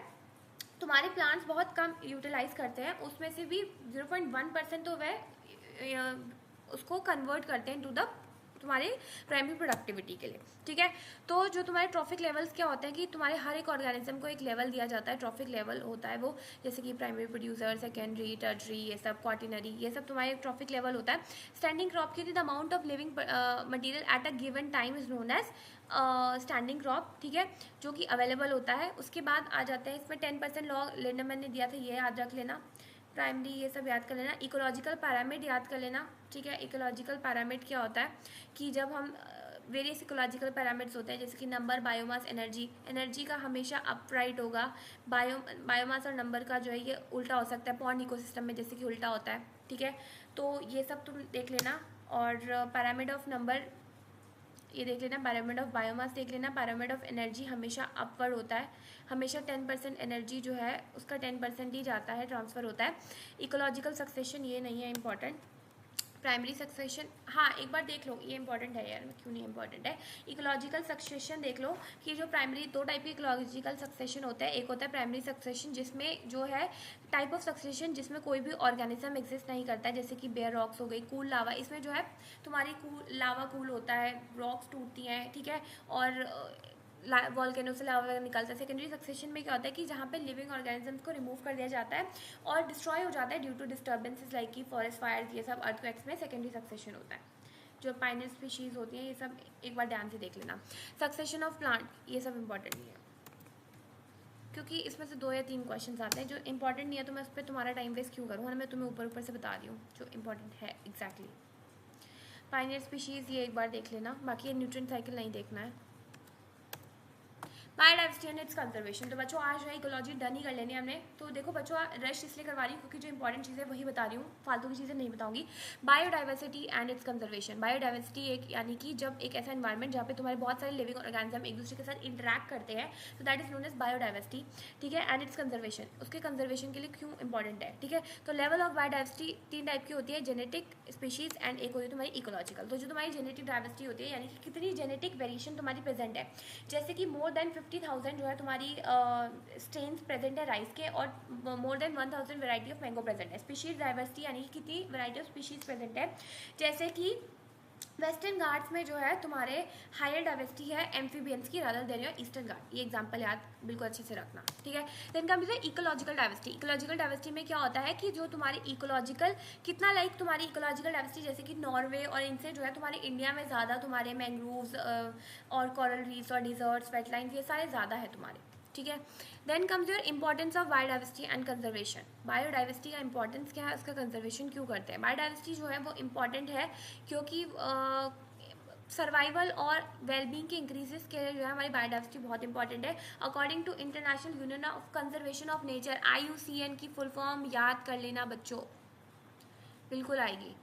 तुम्हारे प्लांट्स बहुत कम यूटिलाइज करते हैं, उसमें से भी 0.1% तो वह उसको कन्वर्ट करते हैं टू द तुम्हारे प्राइमरी प्रोडक्टिविटी के लिए, ठीक है। तो जो तुम्हारे ट्रॉफिक लेवल्स क्या होते हैं कि तुम्हारे हर एक ऑर्गेनिज्म को एक लेवल दिया जाता है, ट्रॉफिक लेवल होता है वो, जैसे कि प्राइमरी प्रोड्यूसर, सेकेंडरी, टर्शरी, ये सब क्वार्टिनरी, ये सब तुम्हारे ट्रॉफिक लेवल होता है। स्टैंडिंग क्रॉप की the amount of living material at a given time is known as standing crop, ठीक है, जो कि अवेलेबल होता है। उसके बाद आ जाते हैं इसमें 10% लॉ लिंडमैन ने दिया था, ये याद रख लेना। प्राइमरी ये सब याद कर लेना। इकोलॉजिकल पैरामिड याद कर लेना, ठीक है। इकोलॉजिकल पैरामिड क्या होता है कि जब हम वेरियस इकोलॉजिकल पैरामिड्स होते हैं, जैसे कि नंबर, बायोमास, एनर्जी। एनर्जी का हमेशा अपराइट होगा, बायोमास और नंबर का जो है ये उल्टा हो सकता है, पॉन्ड इकोसिस्टम में जैसे कि उल्टा होता है, ठीक है। तो ये सब तुम देख लेना। और पैरामिड ऑफ नंबर ये देख लेना, पैरामिड ऑफ बायोमास देख लेना। पैरामिड ऑफ एनर्जी हमेशा अपवर्ड होता है, हमेशा 10% एनर्जी जो है उसका 10% ही जाता है, ट्रांसफ़र होता है। इकोलॉजिकल सक्सेशन ये नहीं है इंपॉर्टेंट। प्राइमरी सक्सेशन, हाँ एक बार देख लो, ये इंपॉर्टेंट है यार, क्यों नहीं इंपॉर्टेंट है। इकोलॉजिकल सक्सेशन देख लो कि जो प्राइमरी, दो टाइप के इकोलॉजिकल सक्सेशन होता है। एक होता है प्राइमरी सक्सेशन जिसमें जो है टाइप ऑफ सक्सेशन जिसमें कोई भी ऑर्गेनिज्म एग्जिस्ट नहीं करता है, जैसे कि बेयर रॉक्स हो गई, कूल लावा, इसमें जो है तुम्हारी लावा कूल होता है, रॉक्स टूटती हैं, ठीक है, और वॉल्केनो से लावा निकलता है। सेकेंडरी सक्सेशन में क्या होता है कि जहाँ पे लिविंग ऑर्गेनिजम्स को रिमूव कर दिया जाता है और डिस्ट्रॉय हो जाता है ड्यू टू डिस्टर्बेंसेस लाइक कि फॉरेस्ट फायर्स, ये सब अर्थक्वेक्स में सेकेंडरी सक्सेशन होता है। जो पाइनर स्पीशीज़ होती हैं ये सब एक बार ध्यान से देख लेना। सक्सेशन ऑफ प्लांट ये सब इंपॉर्टेंट नहीं है, क्योंकि इसमें से 2 या 3 क्वेश्चन आते हैं जो इंपॉर्टेंट नहीं है, तो मैं उस पर तुम्हारा टाइम वेस्ट क्यों करूँ, मैं तुम्हें ऊपर ऊपर से बता रही हूँ जो इंपॉर्टेंट है एग्जैक्टली। पाइनर स्पीशीज़ ये एक बार देख लेना, बाकी ये न्यूट्रिएंट साइकिल नहीं देखना है। बायोडाइवर्सिटी एंड इट्स कंजर्वेशन, तो बच्चों आज जो है इकोलॉजी डन ही कर लेनी है हमने। तो देखो बच्चों रेस्ट इसलिए करवा रही हूँ क्योंकि जो इंपॉर्टेंट चीज़ें वही बता रही हूँ, फालतू की चीज़ें नहीं बताऊंगी। Biodiversity and its conservation, biodiversity एक यानी कि जब एक ऐसा इन्वायरमेंट जहाँ पे तुम्हारे बहुत सारे लिविंग ऑर्गेनिज्म एक दूसरे के साथ इंटरैक्ट करते हैं, तो that is known as biodiversity, ठीक है। एंड इट्स कंजर्वेशन, उसके कंजर्वेशन के लिए क्यों इंपॉर्टेंट है, ठीक है। तो लेवल ऑफ बायोडाइवर्सिटी 3 टाइप की होती है, जेनेटिक, स्पीशीज एंड एक होती है तुम्हारी इकोलॉजिकल। तो जो तुम्हारी जेनेटिक डाइवर्सिटी होती है यानी कि कितनी जेनेटिक वेरिएशन तुम्हारी प्रेजेंट है, जैसे कि मोर देन 50,000 जो है तुम्हारी स्ट्रेन्स प्रेजेंट है राइस के, और more than 1000 variety of mango present है। स्पीशीज डाइवर्सिटी यानी कि कितनी वैरायटी ऑफ स्पीशीज प्रेजेंट है, जैसे कि वेस्टर्न घाट्स में जो है तुम्हारे हायर डाइवर्सिटी है एम्फीबियंस की rather than your eastern Ghat, ये एग्जांपल याद बिल्कुल अच्छे से रखना, ठीक है। Then come to ecological diversity. Ecological diversity में क्या होता है कि जो तुम्हारी इकोलॉजिकल कितना लाइक तुम्हारी इकोलॉजिकल डाइवर्सिटी जैसे कि नॉर्वे और इनसे जो है तुम्हारे इंडिया में ज़्यादा तुम्हारे मैंग्रोव्स और कोरल रीफ्स और डिजर्ट्स, वेटलाइंस, ये सारे ज़्यादा है तुम्हारे, ठीक है। Then comes your importance of biodiversity and conservation. Biodiversity का इंपॉर्टेंस क्या है, उसका कंजर्वेशन क्यों करते हैं। बायोडाइवर्सिटी जो है वो इंपॉर्टेंट है क्योंकि सर्वाइवल और वेलबींग के इंक्रीजेस के लिए जो है हमारी बायोडाइवर्सिटी बहुत इंपॉर्टेंट है। According to International Union of Conservation of Nature, IUCN की फुल फॉर्म याद कर लेना बच्चों, बिल्कुल आएगी।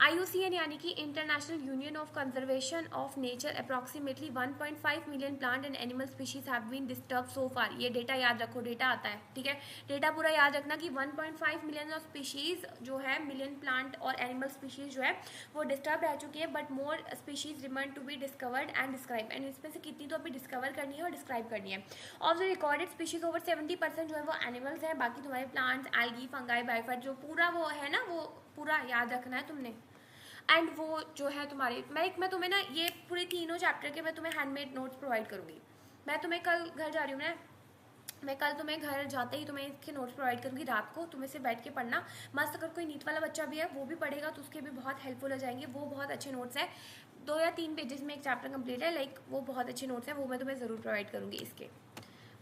IUCN यानी कि International Union of Conservation of Nature, approximately 1.5 million plant and animal species have been disturb so far. ये डेटा याद रखो, डेटा आता है, ठीक है। डेटा पूरा याद रखना कि 1.5 मिलियन ऑफ स्पीशीज जो है, मिलियन प्लांट और एनिमल स्पीशीज जो है वो डिस्टर्ब रह चुकी है, but more species remain to be discovered and describe, and इसमें से कितनी तो अभी डिस्कवर करनी है और डिस्क्राइब करनी है। Of the recorded species over 70% जो है वो एनिमल्स हैं, बाकी तुम्हारे प्लांट्स, एल्गी, फंगाई, बायोफाइट, जो पूरा वो है ना, वो पूरा याद रखना है तुमने। एंड वो जो है तुम्हारे, मैं तुम्हें ना ये पूरे तीनों चैप्टर के मैं तुम्हें हैंडमेड नोट्स प्रोवाइड करूँगी। मैं तुम्हें कल घर जा रही हूँ ना, मैं कल तुम्हें घर जाते ही तुम्हें इसके नोट्स प्रोवाइड करूँगी, रात को तुम्हें से बैठ के पढ़ना मस्त। अगर कोई नीट वाला बच्चा भी है वो भी पढ़ेगा तो उसके भी बहुत हेल्पफुल हो जाएंगे, वो बहुत अच्छे नोट्स हैं। 2 या 3 पेजेस में एक चैप्टर कंप्लीट है, लाइक वो बहुत अच्छे नोट्स हैं, वो मैं तुम्हें ज़रूर प्रोवाइड करूँगी। इसके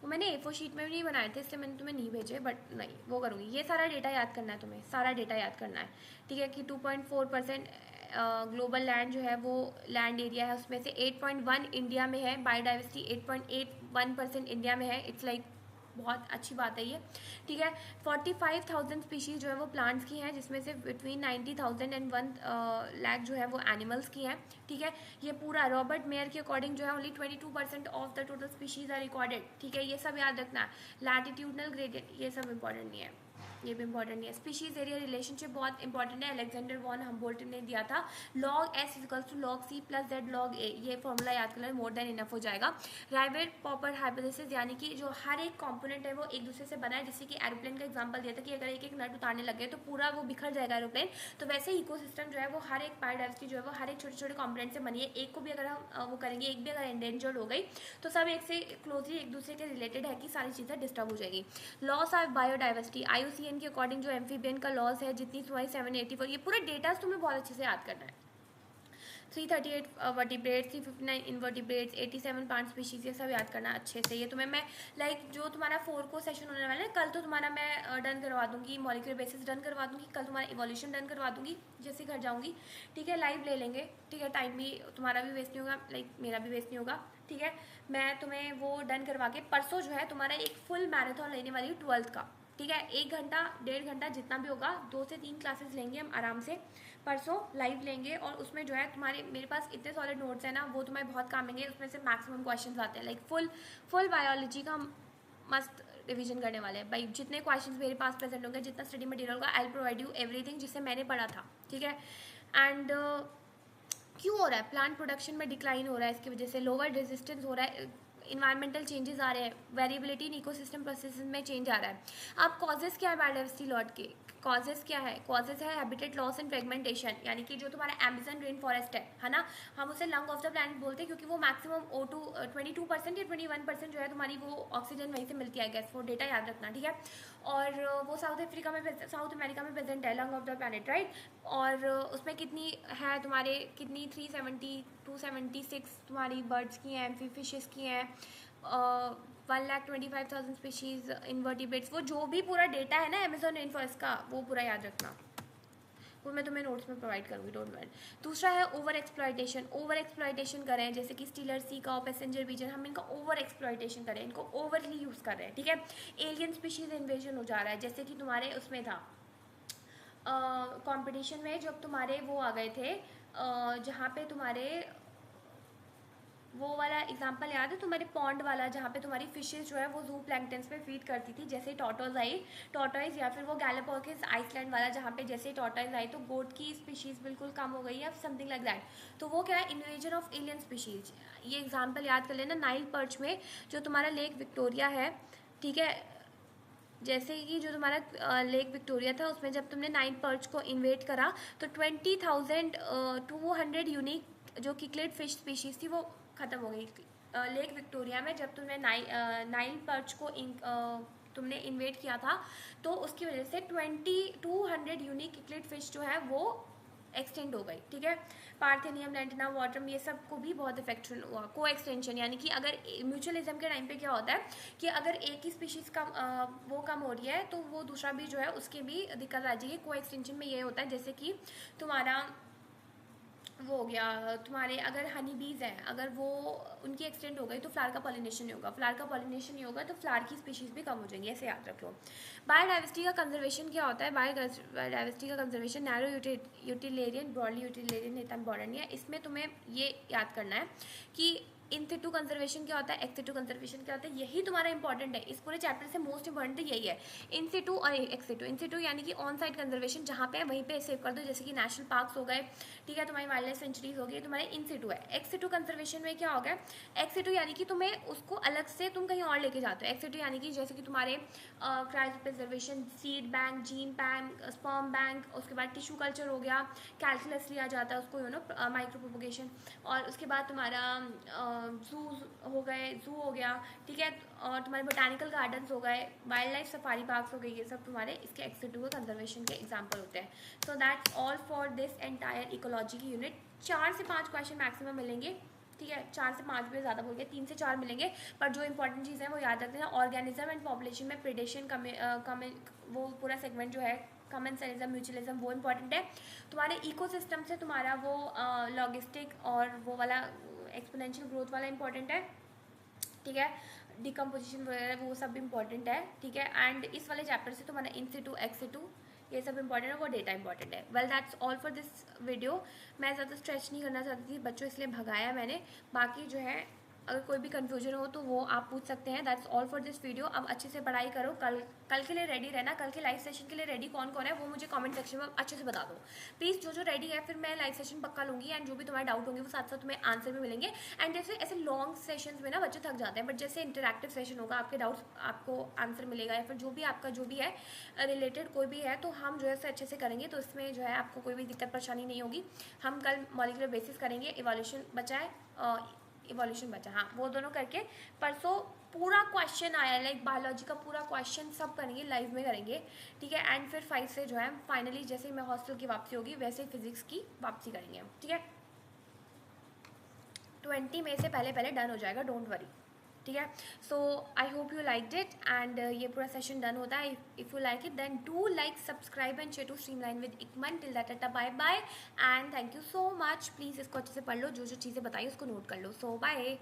वो मैंने A4 शीट में भी नहीं बनाए थे, इसलिए मैंने तुम्हें नहीं भेजे, बट नहीं वो करूँगी। ये सारा डेटा याद करना है तुम्हें, सारा डेटा याद करना है, ठीक है। कि 2.4% ग्लोबल लैंड जो है वो लैंड एरिया है, उसमें से 8.1 इंडिया में है, बायोडाइवर्सिटी 8.81% इंडिया में है। इट्स लाइक बहुत अच्छी बात है ये, ठीक है। 45,000 स्पीशीज़ जो है वो प्लांट्स की हैं, जिसमें से बिटवीन 90,000 एंड 1 लाख जो है वो एनिमल्स की हैं, ठीक है। ये पूरा रॉबर्ट मेयर के अकॉर्डिंग जो है only 22% of the total species are recorded, ठीक है। ये सब याद रखना है। लैटिट्यूडनल ग्रेडियंट ये सब इंपॉर्टेंट नहीं है, ये भी इंपॉर्टेंट नहीं है। स्पीशीज एरिया रिलेशनशिप बहुत इंपॉर्टेंट है, अलेक्जेंडर वॉन हम्बोल्ट ने दिया था। log s equals to log c plus z log a, ये फॉर्मूला याद कर लें, मोर देन इनफ हो जाएगा। राइवेट पॉपर हाइपोथेसिस, यानी कि जो हर एक कंपोनेंट है वो एक दूसरे से बना है, जैसे कि एरोप्लेन का एग्जांपल दिया था कि अगर एक एक नट उतारने लगे तो पूरा वो बिखर जाएगा एरोप्लेन। तो वैसे इकोसिस्टम जो है वो हर एक बायोडाइवर्सिटी जो है वो हर एक छोटे छोटे कंपोनेंट से बनी है। एक को भी अगर हम वो करेंगे, एक भी अगर एंडेंजर्ड हो गई तो सब एक से क्लोजली एक दूसरे के रिलेटेड है कि सारी चीज़ें डिस्टर्ब हो जाएगी। लॉस ऑफ बायोडाइवर्सिटी, IUCN के अकॉर्डिंग जो एम्फीबियन का लॉस है, जितनी तुम्हारी 784, ये पूरे डेटा तुम्हें बहुत अच्छे से याद करना है। 338 वर्टिब्रेट्स, 359 इनवर्टिब्रेट्स, 87 प्लांट स्पीशीज, ये सब याद करना अच्छे से। ये तुम्हें मैं जो तुम्हारा 4 को सेशन होने वाला है, कल तो तुम्हारा मैं डन करवा दूंगी, मॉलिक्यूलर बेसिस डन करवा दूंगी, कल तुम्हारा इवोल्यूशन डन करवा दूंगी जैसे घर जाऊंगी, ठीक है। लाइव ले लेंगे, ठीक है, टाइम भी तुम्हारा भी वेस्ट नहीं होगा, मेरा भी वेस्ट नहीं होगा, ठीक है। मैं तुम्हें वो डन करवा के परसों जो है तुम्हारा एक फुल मैराथन लेने वाली हूँ 12th का, ठीक है। 1 घंटा 1.5 घंटा जितना भी होगा, 2 से 3 क्लासेस लेंगे हम आराम से, परसों लाइव लेंगे। और उसमें जो है तुम्हारे, मेरे पास इतने सॉलिड नोट्स हैं ना, वो तुम्हें बहुत काम आएंगे। उसमें से मैक्सिमम क्वेश्चंस आते हैं, लाइक फुल बायोलॉजी का मस्त रिवीजन करने वाले हैं भाई। जितने क्वेश्चंस मेरे पास प्रेजेंट होंगे, जितना स्टडी मटेरियल होगा, I will provide you everything जिससे मैंने पढ़ा था, ठीक है। एंड क्यों हो रहा है, प्लांट प्रोडक्शन में डिक्लाइन हो रहा है, इसकी वजह से लोअर रेजिस्टेंस हो रहा है, इन्वायरमेंटल चेंजेस आ रहे हैं, वेरिएबिलिटी इन इकोसिस्टम प्रोसेसेस में चेंज आ रहा है। अब कॉजेस क्या है बायोडाइवर्सिटी लॉस के, कॉजेस क्या है, कॉजेस है हैबिटेट लॉस एंड फ्रेगमेंटेशन, यानी कि जो तुम्हारा अमेज़न रेन फॉरेस्ट है ना, हम उसे लंग ऑफ द प्लैनेट बोलते हैं, क्योंकि वो मैक्सिमम O2 22% या 21% जो है तुम्हारी वो ऑक्सीजन वहीं से मिलती है गैस, वो डेटा याद रखना, ठीक है। और वो साउथ अफ्रीका में, साउथ अमेरिका में प्रेजेंट है lung of the planet, right. और उसमें कितनी है तुम्हारे, कितनी 370 276 तुम्हारी बर्ड्स की हैं, फिशेस की हैं, 1,25,000 स्पीशीज इनवर्टिब्रेट्स, वो जो भी पूरा डेटा है ना अमेज़न रेन फॉरेस्ट का, वो पूरा याद रखना, वो मैं तुम्हें नोट्स में प्रोवाइड करूँगी, डोंट वरी। दूसरा है ओवर एक्सप्लॉयटेशन, ओवर एक्सप्लॉयटेशन करें, जैसे कि स्टीलर सी का पैसेंजर बीजन, हम इनका ओवर एक्सप्लॉयटेशन करें, इनको ओवरली यूज़ कर रहे हैं, ठीक है। एलियन स्पीशीज इन्वेजन हो जा रहा है, जैसे कि तुम्हारे उसमें था कंपटीशन में, जब तुम्हारे वो आ गए थे जहाँ पे तुम्हारे वो वाला एग्जांपल याद है तुम्हारे पॉन्ड वाला, जहाँ पे तुम्हारी फिशेस जो है वो जू प्लैंक्टन्स पे फीड करती थी, जैसे टॉर्टोइज आई, टॉर्टोइज, या फिर वो गैलापागोस आइसलैंड वाला, जहाँ पे जैसे टॉर्टोइज आई तो गोट की स्पीशीज बिल्कुल कम हो गई या समथिंग लाइक दैट। तो वो क्या है, इन्वेजन ऑफ एलियन स्पीशीज। ये एग्जाम्पल याद कर लेना, नाइल पर्च में जो तुम्हारा लेक विक्टोरिया है, ठीक है, जैसे कि जो तुम्हारा लेक विक्टोरिया था, उसमें जब तुमने नाइल पर्च को इन्वेट करा तो 20,200 यूनिक जो किकलेट फिश स्पीशीज थी वो ख़त्म हो गई लेक विक्टोरिया में। जब तुमने नाइल पर्च को तुमने इन्वेट किया था, तो उसकी वजह से 2,200 यूनिक किकलेट फिश जो है वो एक्सटेंड हो गई, ठीक है। पार्थेनियम, लेंटिना, वाटरम, ये सब को भी बहुत इफेक्ट हुआ। को एक्सटेंशन, यानी कि अगर म्यूचुअलिज्म के टाइम पे क्या होता है कि अगर एक ही स्पीशीज़ कम वो कम हो रही है तो वो दूसरा भी जो है उसकी भी दिक्कत आ जाएगी। को एक्सटेंशन में ये होता है, जैसे कि तुम्हारा वो हो गया, तुम्हारे अगर हनी बीज हैं, अगर वो उनकी एक्सटेंड हो गई तो फ्लावर का पॉलिनेशन नहीं होगा, फ्लावर का पॉलिनेशन नहीं होगा तो फ्लावर की स्पीशीज़ भी कम हो जाएंगी, ऐसे याद रख लो। बायोडाइवर्सिटी का कंजर्वेशन क्या होता है, बायोडाइवर्सिटी का कंजर्वेशन नैरो यूटिलेरियन, ब्रॉडली यूटिलेरियन, इतना इंपॉर्टेंट नहीं है। इसमें तुम्हें ये याद करना है कि इन सिटू कंजर्वेशन क्या होता है, एक्स सिटू कंजर्वेशन क्या होता है, यही तुम्हारा इंपॉर्टेंट है। इस पूरे चैप्टर से मोस्ट इंपॉर्टेंट यही है, इन सिटू और एक्स सिटू। इन सिटू यानी कि ऑन साइट कंजर्वेशन, जहाँ पे वहीं पे सेव कर दो, जैसे कि नेशनल पार्क्स हो गए, ठीक है, तुम्हारी वाइल्ड लाइफ सेंचुरीज हो गई, तुम्हारे इन सिटू है। एक्स सिटू कंजर्वेशन में क्या होगा, एक्स सिटू यानी कि तुम्हें उसको अलग से तुम कहीं और लेके जाते हो। एक्स सिटू यानी कि जैसे कि तुम्हारे cryo preservation, seed bank, gene bank, sperm bank, उसके बाद टिश्यू कल्चर हो गया, कैल्कुलस लिया जाता है उसको, माइक्रो प्रोपोगेशन, और उसके बाद तुम्हारा जू हो गए, जू हो गया, ठीक है, और तुम्हारे बोटानिकल गार्डन्स हो गए, वाइल्ड लाइफ सफारी पार्क्स हो गए, ये सब तुम्हारे इसके एक्स सिटू के कंजर्वेशन के एग्जाम्पल होते हैं। सो that's all for this entire ecology की यूनिट। 4 से 5 क्वेश्चन मैक्सिमम मिलेंगे, ठीक है, 4 से 5 भी ज़्यादा बोल गए, 3 से 4 मिलेंगे, पर जो इंपॉर्टेंट चीज़ है वो याद रखते हैं। ऑर्गेनिज्म एंड पॉपुलेशन में प्रेडेशन वो पूरा सेगमेंट जो है, कमेंसलिज्म, म्यूचुअलिज्म, वो इंपॉर्टेंट है। तुम्हारे इकोसिस्टम से तुम्हारा वो लॉजिस्टिक और वो वाला एक्सपोनेंशियल ग्रोथ वाला इंपॉर्टेंट है, ठीक है, डिकम्पोजिशन वगैरह वो सब इंपॉर्टेंट है, ठीक है। एंड इस वाले चैप्टर से तुम्हारा इन सिटू, एक्स सिटू, ये सब इंपॉर्टेंट है, वो डेटा इंपॉर्टेंट है। Well that's all for this video. मैं ज़्यादा स्ट्रेच नहीं करना चाहती थी बच्चों, इसलिए भगाया मैंने। बाकी जो है अगर कोई भी कन्फ्यूजन हो तो वो आप पूछ सकते हैं. That's all for this video. अब अच्छे से पढ़ाई करो. कल के लिए रेडी रहना. कल के लाइव सेशन के लिए रेडी कौन कौन है वो मुझे कमेंट सेक्शन में अच्छे से बता दो प्लीज़. जो रेडी है फिर मैं लाइव सेशन पक्का लूँगी. एंड जो भी तुम्हारे डाउट होंगे वो साथ साथ तुम्हें आंसर भी मिलेंगे. एंड जैसे ऐसे लॉन्ग सेशंस में ना बच्चे थक जाते हैं, बट जैसे इंटरैक्टिव सेशन होगा आपके डाउट्स आपको आंसर मिलेगा, या फिर जो भी आपका जो भी है रिलेटेड कोई भी है तो हम जो है अच्छे से करेंगे. तो इसमें जो है आपको कोई भी दिक्कत परेशानी नहीं होगी. हम कल मॉलिक्यूलर बेसिस करेंगे. इवोल्यूशन बचा है, इवोल्यूशन बचा, हाँ वो दोनों करके परसों पूरा क्वेश्चन आया लाइक बायोलॉजी का पूरा क्वेश्चन सब करेंगे, लाइव में करेंगे. ठीक है. एंड फिर 5 से जो है फाइनली जैसे ही मैं हॉस्टल की वापसी होगी वैसे ही फिजिक्स की वापसी करेंगे हम. ठीक है. 20 मई से पहले पहले डन हो जाएगा, डोंट वरी. ठीक है. So I hope you like it. And ये पूरा सेशन डन होता है. If you like it then do like, subscribe and share to streamline with इकमन. Till that tata bye bye and thank you so much. Please इसको अच्छे से पढ़ लो, जो जो चीज़ें बताई उसको नोट कर लो. सो बाय.